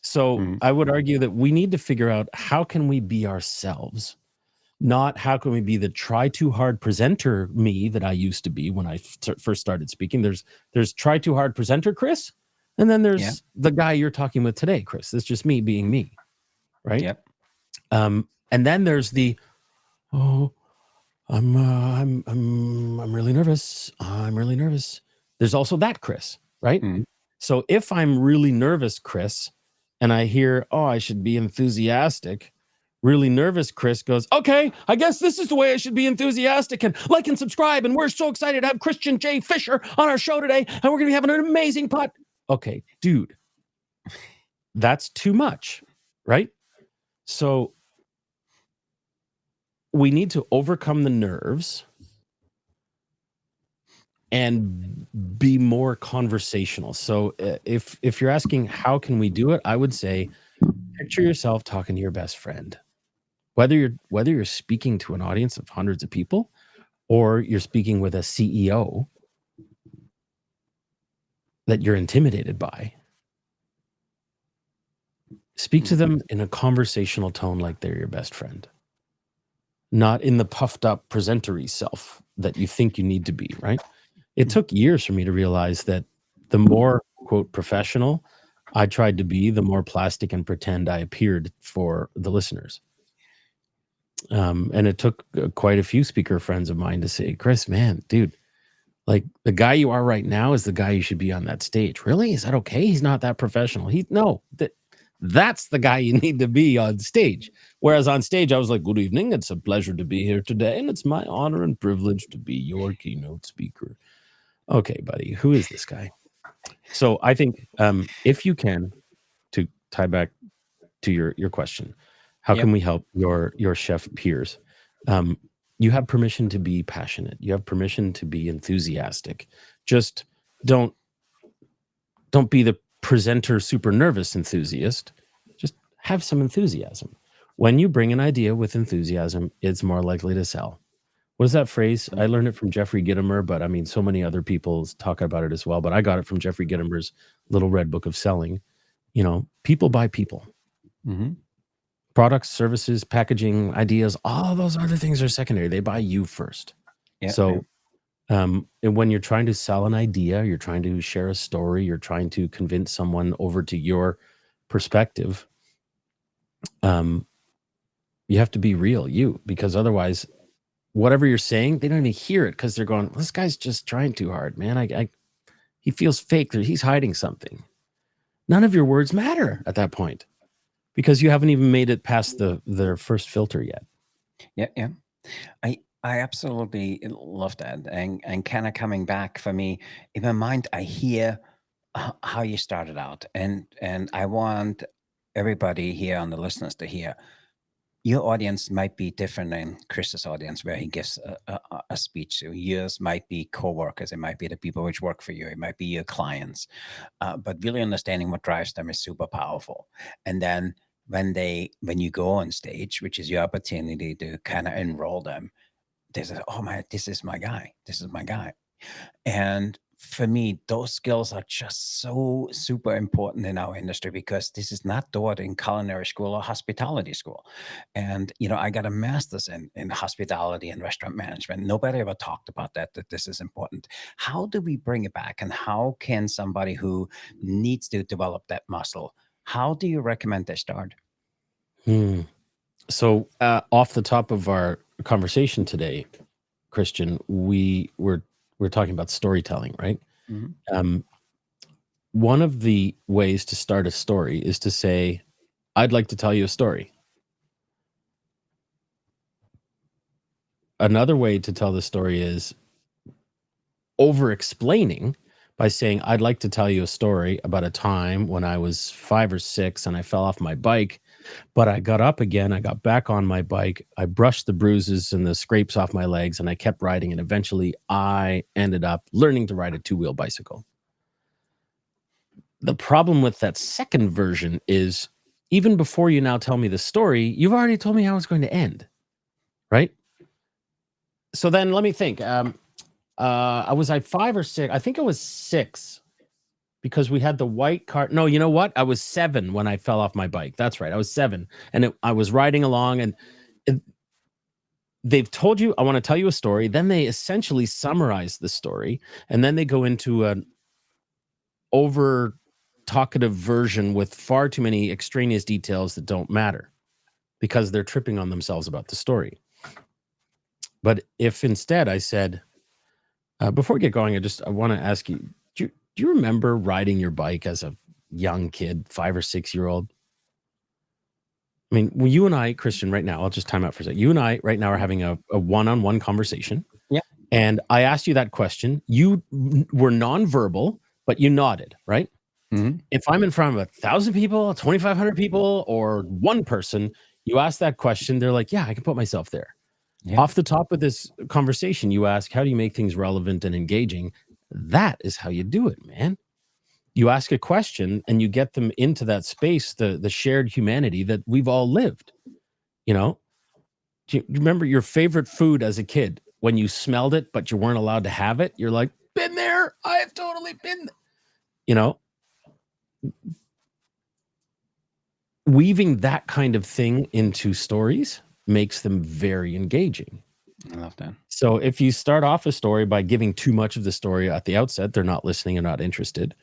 So I would argue that we need to figure out, how can we be ourselves, not how can we be the try too hard presenter me that I used to be when I first started speaking. There's try too hard presenter Chris, and then there's the guy you're talking with today, Chris. It's just me being me, right? Yep. And then there's the I'm really nervous. I'm really nervous. There's also that Chris, right? So if I'm really nervous, Chris, and I hear, I should be enthusiastic, really nervous Chris goes, okay, I guess this is the way I should be enthusiastic, and like and subscribe, and we're so excited to have Christian J. Fisher on our show today, and we're going to be having an amazing pod. Okay, dude, that's too much, right? So we need to overcome the nerves and be more conversational. So if you're asking how can we do it, I would say picture yourself talking to your best friend. Whether you're speaking to an audience of hundreds of people, or you're speaking with a CEO that you're intimidated by, speak to them in a conversational tone like they're your best friend, not in the puffed up presentery self that you think you need to be, right? It took years for me to realize that the more, quote, professional I tried to be, the more plastic and pretend I appeared for the listeners. And it took quite a few speaker friends of mine to say, Chris, man, dude, like the guy you are right now is the guy you should be on that stage. Really? Is that okay? He's not that professional. That's the guy you need to be on stage. Whereas on stage, I was like, good evening. It's a pleasure to be here today. And it's my honor and privilege to be your keynote speaker. Okay, buddy, who is this guy? So I think if you can, to tie back to your question, how can we help your chef peers? You have permission to be passionate. You have permission to be enthusiastic. Just don't be the presenter super nervous enthusiast. Just have some enthusiasm. When you bring an idea with enthusiasm, it's more likely to sell. What is that phrase? I learned it from Jeffrey Gitomer, but I mean, so many other people talk about it as well. But I got it from Jeffrey Gitomer's Little Red Book of Selling. People buy people. Mm-hmm. Products, services, packaging, ideas, all those other things are secondary. They buy you first. Yeah. So and when you're trying to sell an idea, you're trying to share a story, you're trying to convince someone over to your perspective, you have to be real, because otherwise, whatever you're saying, they don't even hear it because they're going, this guy's just trying too hard, man. He feels fake. He's hiding something. None of your words matter at that point because you haven't even made it past their first filter yet. Yeah. I absolutely love that. And kind of coming back for me, in my mind, I hear how you started out. And I want everybody here on the listeners to hear your audience might be different than Chris's audience, where he gives a speech to. Yours might be coworkers, it might be the people which work for you, it might be your clients. But really understanding what drives them is super powerful. And then when you go on stage, which is your opportunity to kind of enroll them, they say, "Oh my, this is my guy. This is my guy." And for me, those skills are just so super important in our industry because this is not taught in culinary school or hospitality school. And I got a master's in hospitality and restaurant management. Nobody ever talked about that this is important. How do we bring it back? And how can somebody who needs to develop that muscle, how do you recommend they start? So off the top of our conversation today, Christian, we're talking about storytelling, right? Mhm. One of the ways to start a story is to say, I'd like to tell you a story. Another way to tell the story is over explaining by saying, I'd like to tell you a story about a time when I was 5 or 6 and I fell off my bike, but I got up again. I got back on my bike. I brushed the bruises and the scrapes off my legs and I kept riding. And eventually I ended up learning to ride a 2-wheel bicycle. The problem with that second version is even before you now tell me the story, you've already told me how it's going to end. Right. So then let me think. I was like 5 or 6. I think I was 6 because we had the white car. No, you know what? I was 7 when I fell off my bike. That's right. I was 7 and I was riding along and they've told you, I want to tell you a story. Then they essentially summarize the story and then they go into an over talkative version with far too many extraneous details that don't matter because they're tripping on themselves about the story. But if instead I said, before we get going, I want to ask you, do you remember riding your bike as a young kid, 5 or 6-year-old? I mean, well, you and I, Christian, right now, I'll just time out for a second. You and I right now are having a one-on-one conversation. Yeah. And I asked you that question. You were nonverbal, but you nodded, right? Mm-hmm. If I'm in front of 1,000 people, 2,500 people, or one person, you ask that question, they're like, yeah, I can put myself there. Yeah. Off the top of this conversation, you ask, how do you make things relevant and engaging? That is how you do it, man. You ask a question and you get them into that space, the shared humanity that we've all lived. Do you remember your favorite food as a kid when you smelled it, but you weren't allowed to have it? You're like, been there. I have totally been there. Weaving that kind of thing into stories makes them very engaging. I love that. So if you start off a story by giving too much of the story at the outset, they're not listening and not interested.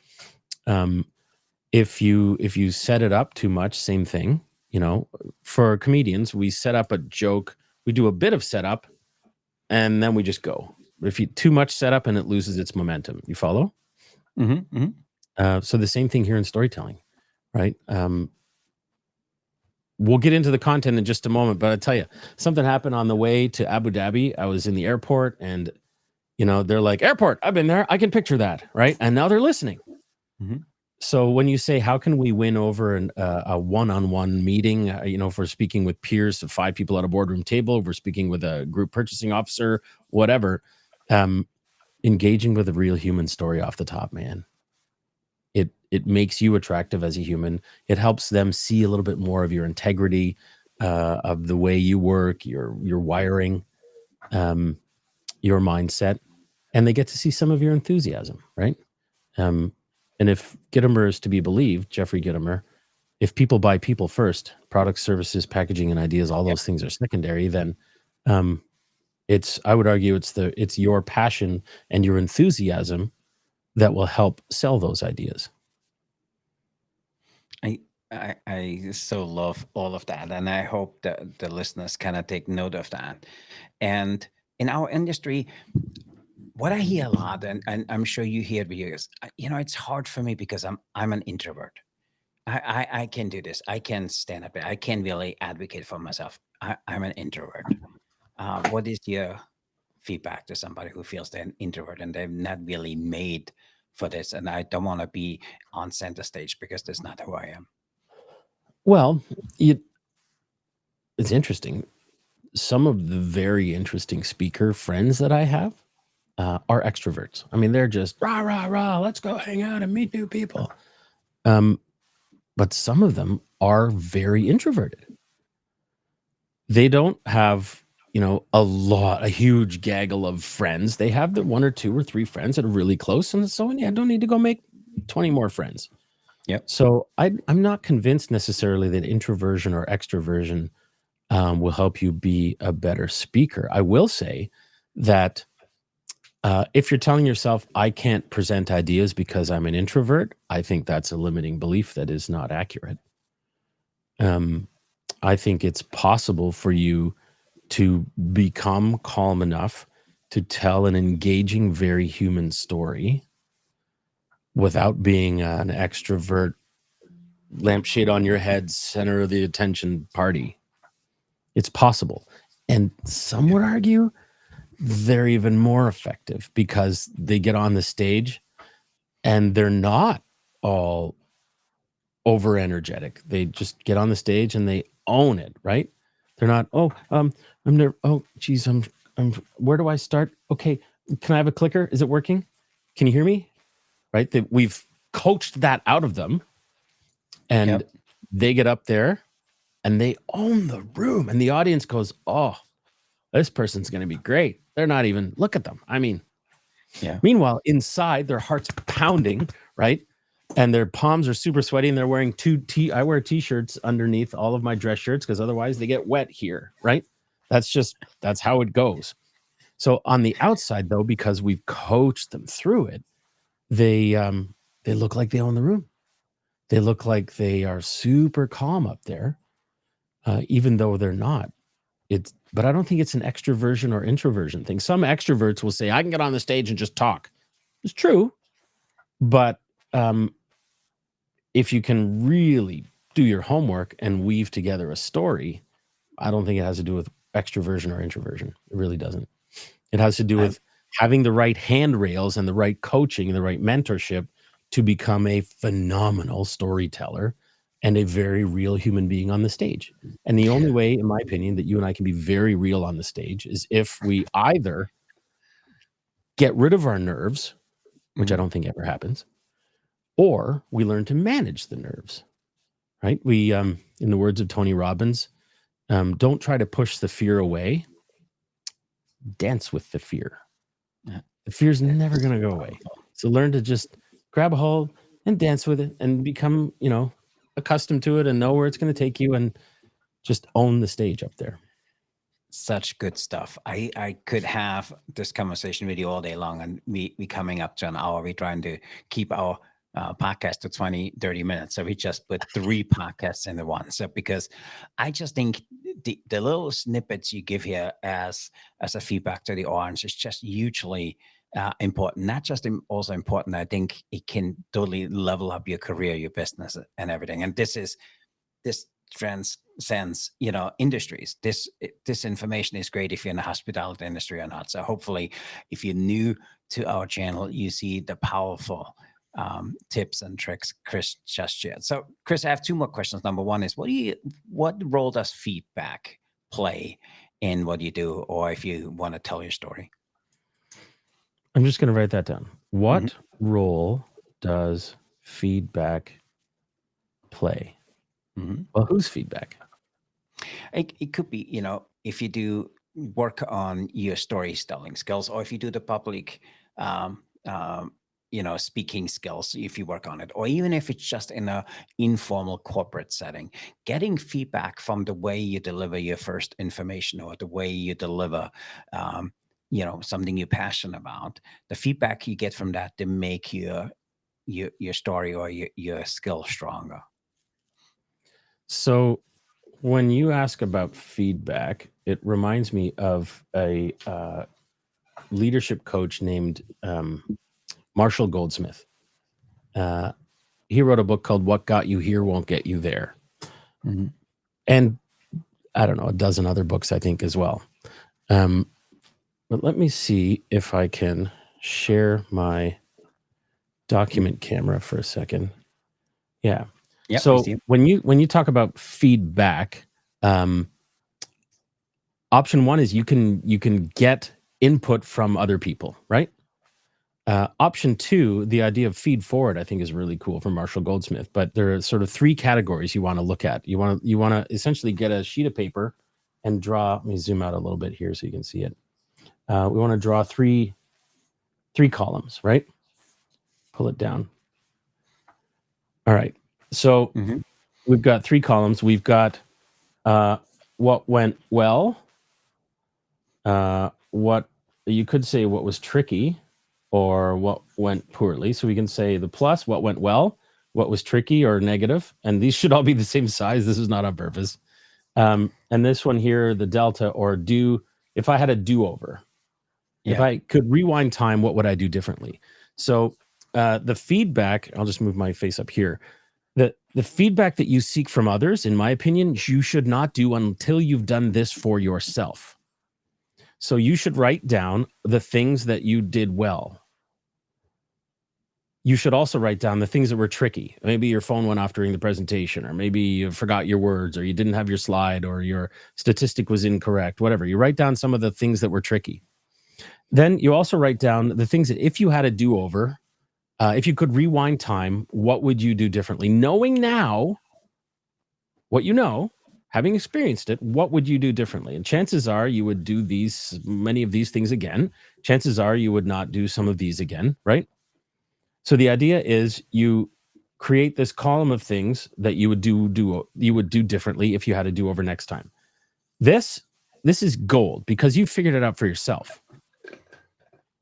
If you set it up too much, same thing. For comedians, we set up a joke, we do a bit of setup, and then we just go. If you too much setup and it loses its momentum, you follow? Mm-hmm. Mm-hmm. So the same thing here in storytelling, right? We'll get into the content in just a moment, but I tell you, something happened on the way to Abu Dhabi. I was in the airport and, they're like, airport, I've been there. I can picture that. Right. And now they're listening. Mm-hmm. So when you say, how can we win over a one-on-one meeting, if we're speaking with peers of 5 people at a boardroom table, if we're speaking with a group purchasing officer, whatever, engaging with a real human story off the top, man, it makes you attractive as a human. It helps them see a little bit more of your integrity, of the way you work, your wiring, um, your mindset, and they get to see some of your enthusiasm, right? Um, and if Gitomer is to be believed, Jeffrey Gitomer, if people buy people first, products, services, packaging, and ideas, all Yep. those things are secondary, then um, I would argue it's your passion and your enthusiasm that will help sell those ideas. I, I so love all of that, and I hope that the listeners kind of take note of that. And in our industry, what I hear a lot, and I'm sure you hear it with yours, it's hard for me because I'm an introvert. I can do this. I can stand up. I can really advocate for myself. I'm an introvert. What is your feedback to somebody who feels they're an introvert and they're not really made for this? And I don't want to be on center stage because that's not who I am. Well, it, it's interesting. Some of the very interesting speaker friends that I have are extroverts. I mean, they're just rah rah rah. Let's go hang out and meet new people. Um, but some of them are very introverted. They don't have, a huge gaggle of friends. They have the one or two or three friends that are really close, and so yeah, I don't need to go make 20 more friends. Yep. So I'm not convinced necessarily that introversion or extroversion will help you be a better speaker. I will say that if you're telling yourself, I can't present ideas because I'm an introvert, I think that's a limiting belief that is not accurate. Um, I think it's possible for you to become calm enough to tell an engaging, very human story without being an extrovert, lampshade on your head, center of the attention party. It's possible. And some would argue they're even more effective because they get on the stage and they're not all over energetic. They just get on the stage and they own it, right? They're not, I'm there. Oh, geez, where do I start? Okay, can I have a clicker? Is it working? Can you hear me? Right? That we've coached that out of them, and Yep. they get up there and they own the room, and the audience goes, "Oh, this person's going to be great." They're not even look at them. I mean, Yeah. meanwhile, inside their heart's pounding, right? And their palms are super sweaty, and they're wearing I wear t-shirts underneath all of my dress shirts because otherwise they get wet here, right? That's how it goes. So on the outside, though, because we've coached them through it, they look like they own the room. They look like they are super calm up there, even though they're not. But I don't think it's an extroversion or introversion thing. Some extroverts will say, "I can get on the stage and just talk." It's true, but um, if you can really do your homework and weave together a story, I don't think it has to do with extroversion or introversion. It really doesn't. It has to do I, with having the right handrails and the right coaching and the right mentorship to become a phenomenal storyteller and a very real human being on the stage. And the only way, in my opinion, that you and I can be very real on the stage is if we either get rid of our nerves, which I mhm. don't think ever happens, or we learn to manage the nerves, right? We, in the words of Tony Robbins, don't try to push the fear away, dance with the fear. Yeah. The fear's never That's going to go away. powerful. So learn to just grab a hold and dance with it and become, accustomed to it and know where it's going to take you and just own the stage up there. Such good stuff. I could have this conversation with you all day long, and we coming up to an hour. We're trying to keep our podcast to 20, 30 minutes. So we just put 3 podcasts in the one. So because I just think the little snippets you give here as a feedback to the audience is just hugely important. Not just also important. I think it can totally level up your career, your business, and everything. And this transcends industries. This information is great if you're in the hospitality industry or not. So hopefully if you're new to our channel, you see the powerful tips and tricks Chris just shared. So Chris, I have 2 more questions. Number one is what role does feedback play in what you do, or if you want to tell your story? I'm just going to write that down. Mhm. What role does feedback play? Mhm. Well, whose feedback? It could be, if you do work on your storytelling skills, or if you do the public, um, um, speaking skills, if you work on it, or even if it's just in a informal corporate setting, getting feedback from the way you deliver your first information, or the way you deliver, um, something you're passionate about, the feedback you get from that to make your story or your skill stronger. So when you ask about feedback, it reminds me of a leadership coach named Marshall Goldsmith. Uh, he wrote a book called "What Got You Here Won't Get You There," Mhm. and I don't know, a dozen other books I think as well. Um, but let me see if I can share my document camera for a second. Yeah. Yep, we So see. when you talk about feedback, um, option one is you can get input from other people, right? Option two, the idea of feed forward, I think is really cool from Marshall Goldsmith. But there are sort of three categories you want to look at. You want to essentially get a sheet of paper and draw. Let me zoom out a little bit here so you can see it. We want to draw three columns, right? Pull it down. All right. So Mhm. we've got three columns. We've got what went well, what you could say what was tricky, or what went poorly. So we can say the plus, what went well, what was tricky or negative, and these should all be the same size. This is not on purpose. And this one here, the delta, or do, if I had a do-over, if Yeah. I could rewind time, what would I do differently? So the feedback, I'll just move my face up here. The feedback that you seek from others, in my opinion, you should not do until you've done this for yourself. So you should write down the things that you did well. You should also write down the things that were tricky. Maybe your phone went off during the presentation, or maybe you forgot your words, or you didn't have your slide, or your statistic was incorrect, whatever. You write down some of the things that were tricky. Then you also write down the things that if you had a do-over, if you could rewind time, what would you do differently? Knowing now what you know, having experienced it, what would you do differently? And chances are you would do many of these things again. Chances are you would not do some of these again, right? So the idea is you create this column of things that you would do differently if you had to do over next time. This is gold because you figured it out for yourself.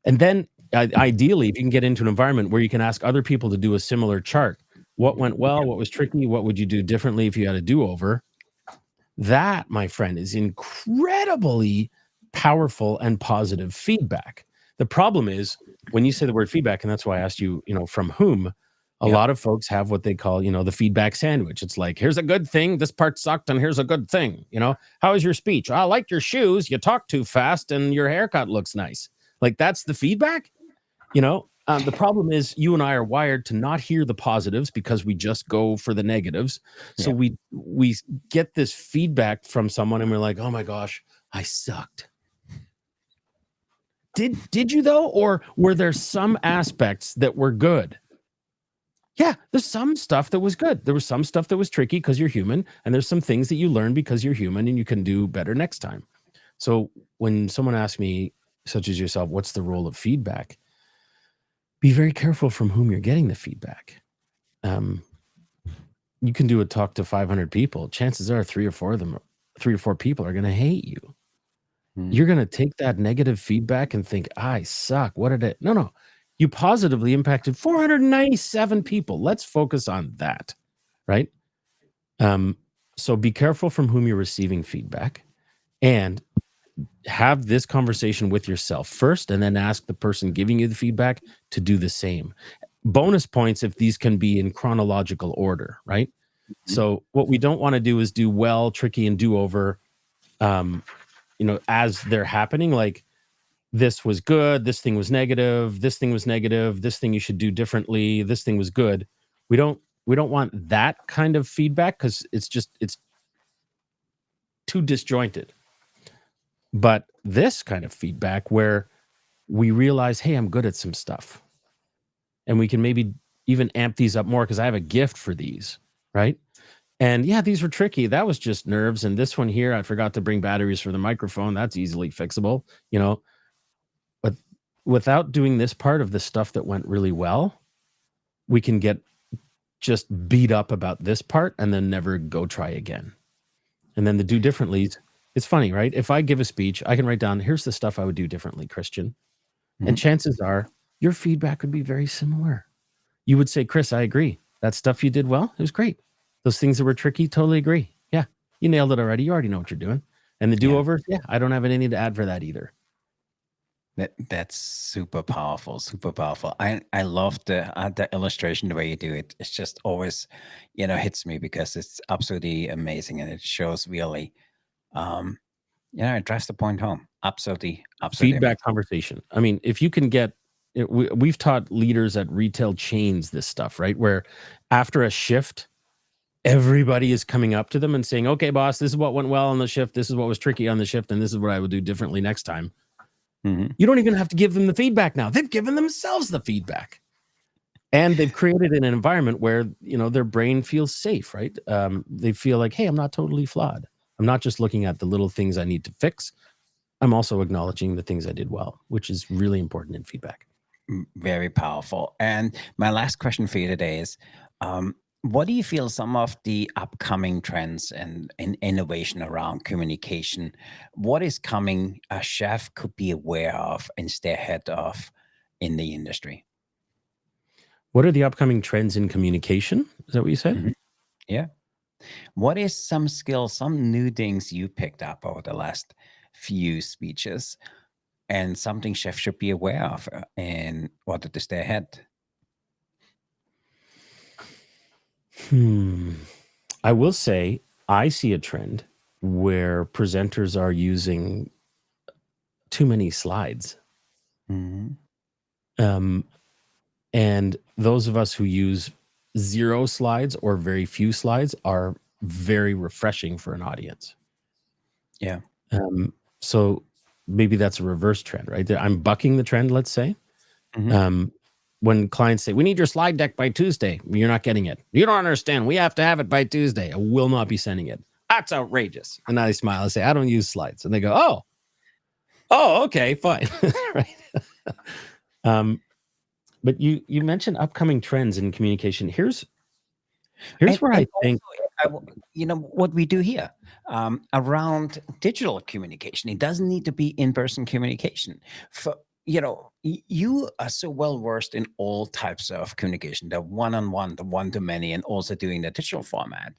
And then ideally, if you can get into an environment where you can ask other people to do a similar chart, what went well, what was tricky, what would you do differently if you had a do-over? That, my friend, is incredibly powerful and positive feedback. The problem is when you say the word feedback, and that's why I asked you, from whom, a Yep. lot of folks have what they call, the feedback sandwich. It's like, here's a good thing, this part sucked, and here's a good thing. How was your speech? I like your shoes, you talk too fast, and your haircut looks nice. Like, that's the feedback. The problem is you and I are wired to not hear the positives because we just go for the negatives. So Yeah. we get this feedback from someone and we're like, oh my gosh, I sucked. Did you though? Or were there some aspects that were good? Yeah, there's some stuff that was good. There was some stuff that was tricky because you're human, and there's some things that you learn because you're human and you can do better next time. So when someone asks me, such as yourself, what's the role of feedback? Be very careful from whom you're getting the feedback. Um, you can do a talk to 500 people. Chances are 3 or 4 people are going to hate you. Mm. You're going to take that negative feedback and think, I suck. What did it? No. You positively impacted 497 people. Let's focus on that. Right. Um, so be careful from whom you're receiving feedback, and have this conversation with yourself first, and then ask the person giving you the feedback to do the same. Bonus points if these can be in chronological order, right? Mhm. So what we don't want to do is do well, tricky, and do over, um, as they're happening. Like, this was good, this thing was negative, this thing was negative, this thing you should do differently, this thing was good. We don't want that kind of feedback because it's too disjointed. But this kind of feedback where we realize, hey, I'm good at some stuff, and we can maybe even amp these up more because I have a gift for these, right? And yeah, these were tricky. That was just nerves. And this one here, I forgot to bring batteries for the microphone. That's easily fixable, you know. But without doing this part of the stuff that went really well, we can get just beat up about this part and then never go try again. And then the do differently. It's funny, right? If I give a speech, I can write down, here's the stuff I would do differently, Christian. And Mhm. chances are your feedback would be very similar. You would say, Chris, I agree. That stuff you did well, it was great. Those things that were tricky, totally agree. Yeah, you nailed it already. You already know what you're doing. And the Yeah. do-over, yeah, I don't have anything to add for that either. That's super powerful, super powerful. I love the illustration, the way you do it. It's just always, hits me because it's absolutely amazing, and it shows really, um, it drives the point home. Absolutely, absolutely Feedback amazing. conversation. I mean, if you can get we've taught leaders at retail chains this stuff, right? Where after a shift, everybody is coming up to them and saying, okay, boss, this is what went well on the shift. This is what was tricky on the shift. And this is what I would do differently next time. Hmm. You don't even have to give them the feedback now. They've given themselves the feedback. And they've created an environment where, their brain feels safe, right? They feel like, hey, I'm not totally flawed. I'm not just looking at the little things I need to fix. I'm also acknowledging the things I did well, which is really important in feedback. Very powerful. And my last question for you today is, what do you feel some of the upcoming trends and innovation around communication? What is coming a chef could be aware of and stay ahead of in the industry? What are the upcoming trends in communication? Is that what you said? Mhm. Yeah. What is some skills, some new things you picked up over the last few speeches, and something chefs should be aware of in order to stay ahead? Hmm. I will say I see a trend where presenters are using too many slides. Mhm. Um, and those of us who use 0 slides or very few slides are very refreshing for an audience. Yeah. So maybe that's a reverse trend, right? I'm bucking the trend, let's say. Mhm. Um, when clients say, "We need your slide deck by Tuesday," you're not getting it. You don't understand. We have to have it by Tuesday. I will not be sending it. That's outrageous. And I smile and say, "I don't use slides." And they go, "Oh, okay, fine." Right. Um, but you mentioned upcoming trends in communication. Here's where And I also, think what we do here, around digital communication, it doesn't need to be in-person communication. For you are so well versed in all types of communication, the one-on-one, the one-to-many, and also doing the digital format.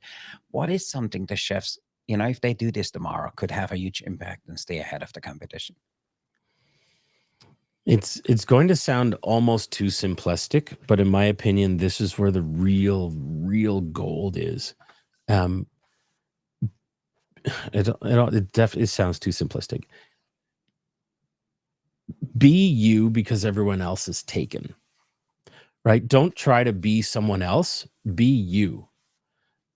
What is something the chefs, if they do this tomorrow, could have a huge impact and stay ahead of the competition? it's going to sound almost too simplistic, but in my opinion, this is where the real gold is. Um, it definitely sounds too simplistic. Be you because everyone else is taken, right? Don't try to be someone else. Be you.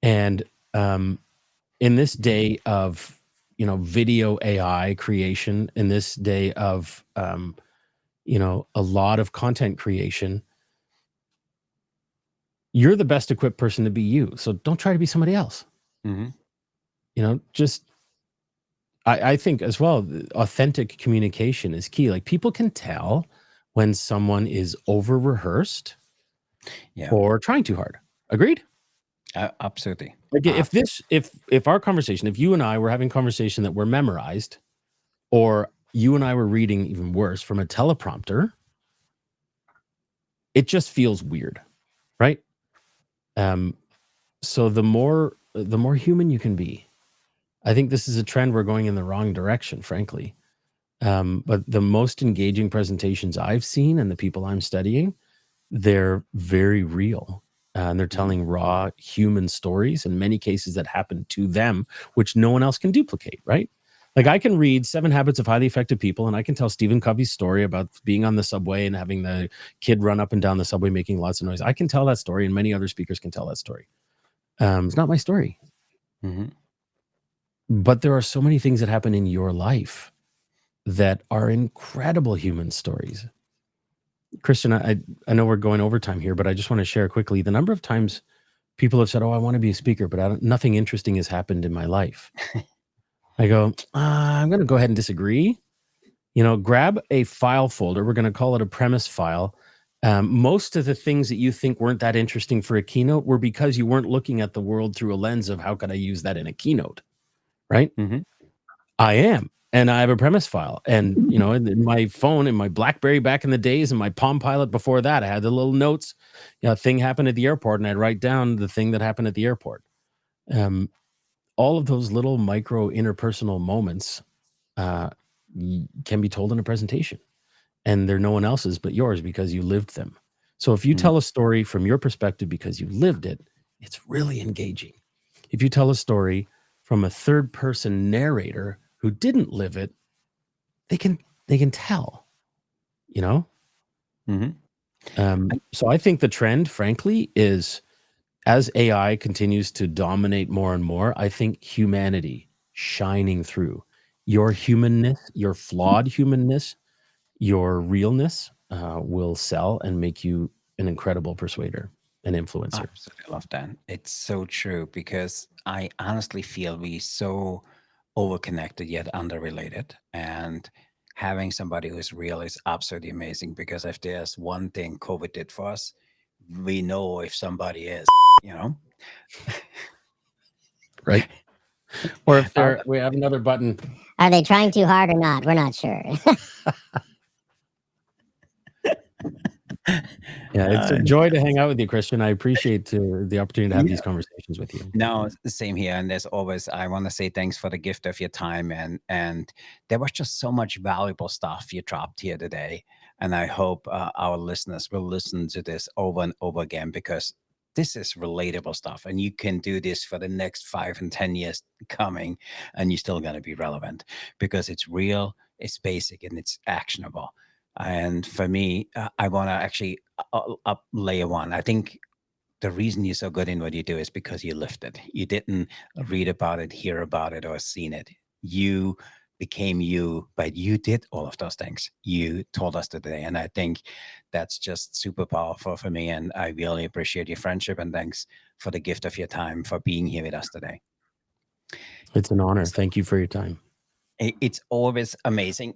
And in this day of video AI creation, in this day of a lot of content creation, you're the best equipped person to be you. So don't try to be somebody else. Hmm. Just I think as well, authentic communication is key. Like people can tell when someone is over rehearsed Yeah, or trying too hard. Agreed? absolutely. Like if our conversation, if you and I were having a conversation that were memorized, or you and I were reading even worse from a teleprompter, it just feels weird, right? Um, so the more human you can be, I think this is a trend we're going in the wrong direction, frankly. But the most engaging presentations I've seen and the people I'm studying, they're very real. And they're Mhm. telling raw human stories in many cases that happen to them, which no one else can duplicate, right? Like I can read Seven Habits of Highly Effective People, and I can tell Stephen Covey's story about being on the subway and having the kid run up and down the subway making lots of noise. I can tell that story, and many other speakers can tell that story. It's not my story, Mhm. but there are so many things that happen in your life that are incredible human stories. Christian, I know we're going overtime here, but I just want to share quickly the number of times people have said, "Oh, I want to be a speaker, but nothing interesting has happened in my life." I go, I'm going to go ahead and disagree. Grab a file folder. We're going to call it a premise file. Most of the things that you think weren't that interesting for a keynote were because you weren't looking at the world through a lens of how could I use that in a keynote, right? Mhm. I am. And I have a premise file. And, in my phone, in my BlackBerry back in the days, and my Palm Pilot before that, I had the little notes. Thing happened at the airport, and I'd write down the thing that happened at the airport. All of those little micro interpersonal moments can be told in a presentation, and they're no one else's but yours because you lived them. So if you Mm. tell a story from your perspective because you lived it, it's really engaging. If you tell a story from a third person narrator who didn't live it, they can tell, you know? Mhm. So I think the trend, frankly, is as AI continues to dominate more and more, I think humanity shining through your humanness, your flawed humanness, your realness will sell and make you an incredible persuader and I influencer. absolutely love that. It's so true because I honestly feel we so overconnected yet underrelated. And having somebody who's real is absolutely amazing because if there's one thing COVID did for us, we know if somebody is, you know. Right. Or if How we have another button. Are they trying too hard or not? We're not sure. Yeah, it's a joy to hang out with you, Christian. I appreciate the opportunity to have these yeah. conversations with you. No, it's the same here. And as always, I want to say thanks for the gift of your time. And there was just so much valuable stuff you dropped here today. And I hope our listeners will listen to this over and over again because this is relatable stuff. And you can do this for the next 5 and 10 years coming, and you're still going to be relevant because it's real, it's basic, and it's actionable. And for me, I want to actually up layer one. I think the reason you're so good in what you do is because you lived it. You didn't read about it, hear about it, or seen it. You became you, but you did all of those things. You told us today. And I think that's just super powerful for me. And I really appreciate your friendship and thanks for the gift of your time for being here with us today. It's an honor. So Thank you for your time. it's always amazing.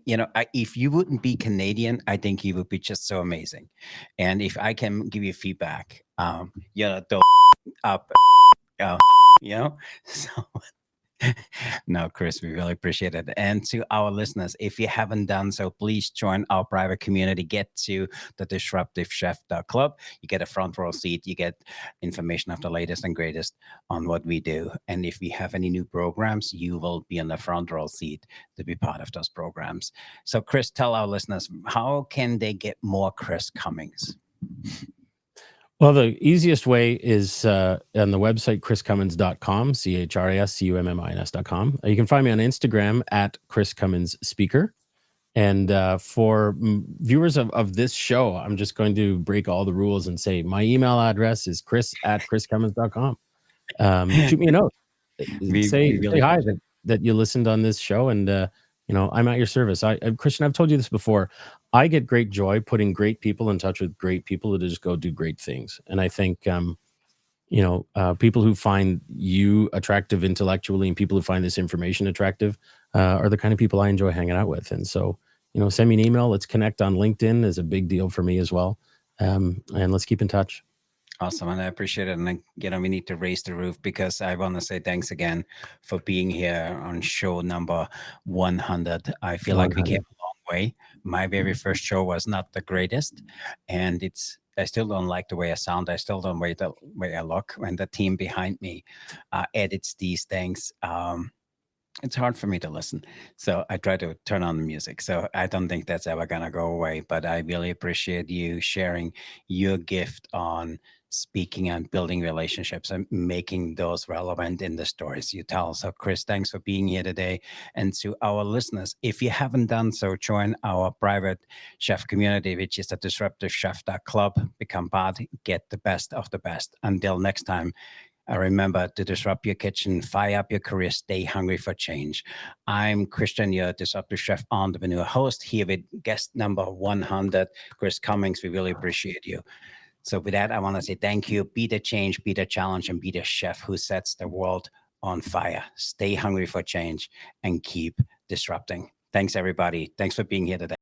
If you wouldn't be Canadian, I think you would be just so amazing. And if I can give you feedback, don't up uh, so no, Chris, we really appreciate it. And to our listeners, if you haven't done so, please join our private community. Get to the Disruptive Chef Club. You get a front row seat. You get information of the latest and greatest on what we do. And if we have any new programs, you will be in the front row seat to be part of those programs. So, Chris, tell our listeners, how can they get more Chris Cummings? Well, the easiest way is on the website, chriscummins.com, CHRISCUMMINS.com. You can find me on Instagram at Chris Cummins Speaker. And for viewers of this show, I'm just going to break all the rules and say my email address is chris@chriscummins.com. Shoot me a note. We Say really hi appreciate it. that you listened on this show, and I'm at your service. Christian, I've told you this before. I get great joy putting great people in touch with great people to just go do great things, and I think people who find you attractive intellectually and people who find this information attractive are the kind of people I enjoy hanging out with. And so, send me an email. Let's connect on LinkedIn is a big deal for me as well, and let's keep in touch. Awesome. And I appreciate it. And, we need to raise the roof because I want to say thanks again for being here on show number 100. I feel like we came 100. a long way. My very first show was not the greatest. And I still don't like the way I sound. I still don't like the way I look. And the team behind me edits these things. It's hard for me to listen. So I try to turn on the music. So I don't think that's ever going to go away. But I really appreciate you sharing your gift on speaking and building relationships and making those relevant in the stories you tell. So, Chris, thanks for being here today. And to our listeners, if you haven't done so, join our private chef community, which is the Disruptive Chef Club. Become part, get the best of the best. Until next time, Remember to disrupt your kitchen, fire up your career, stay hungry for change. I'm Christian, your disruptive chef entrepreneur host, here with guest number 100, Chris Cummins. We really appreciate you. So with that, I want to say thank you. Be the change, be the challenge, and be the chef who sets the world on fire. Stay hungry for change and keep disrupting. Thanks, everybody. Thanks for being here today.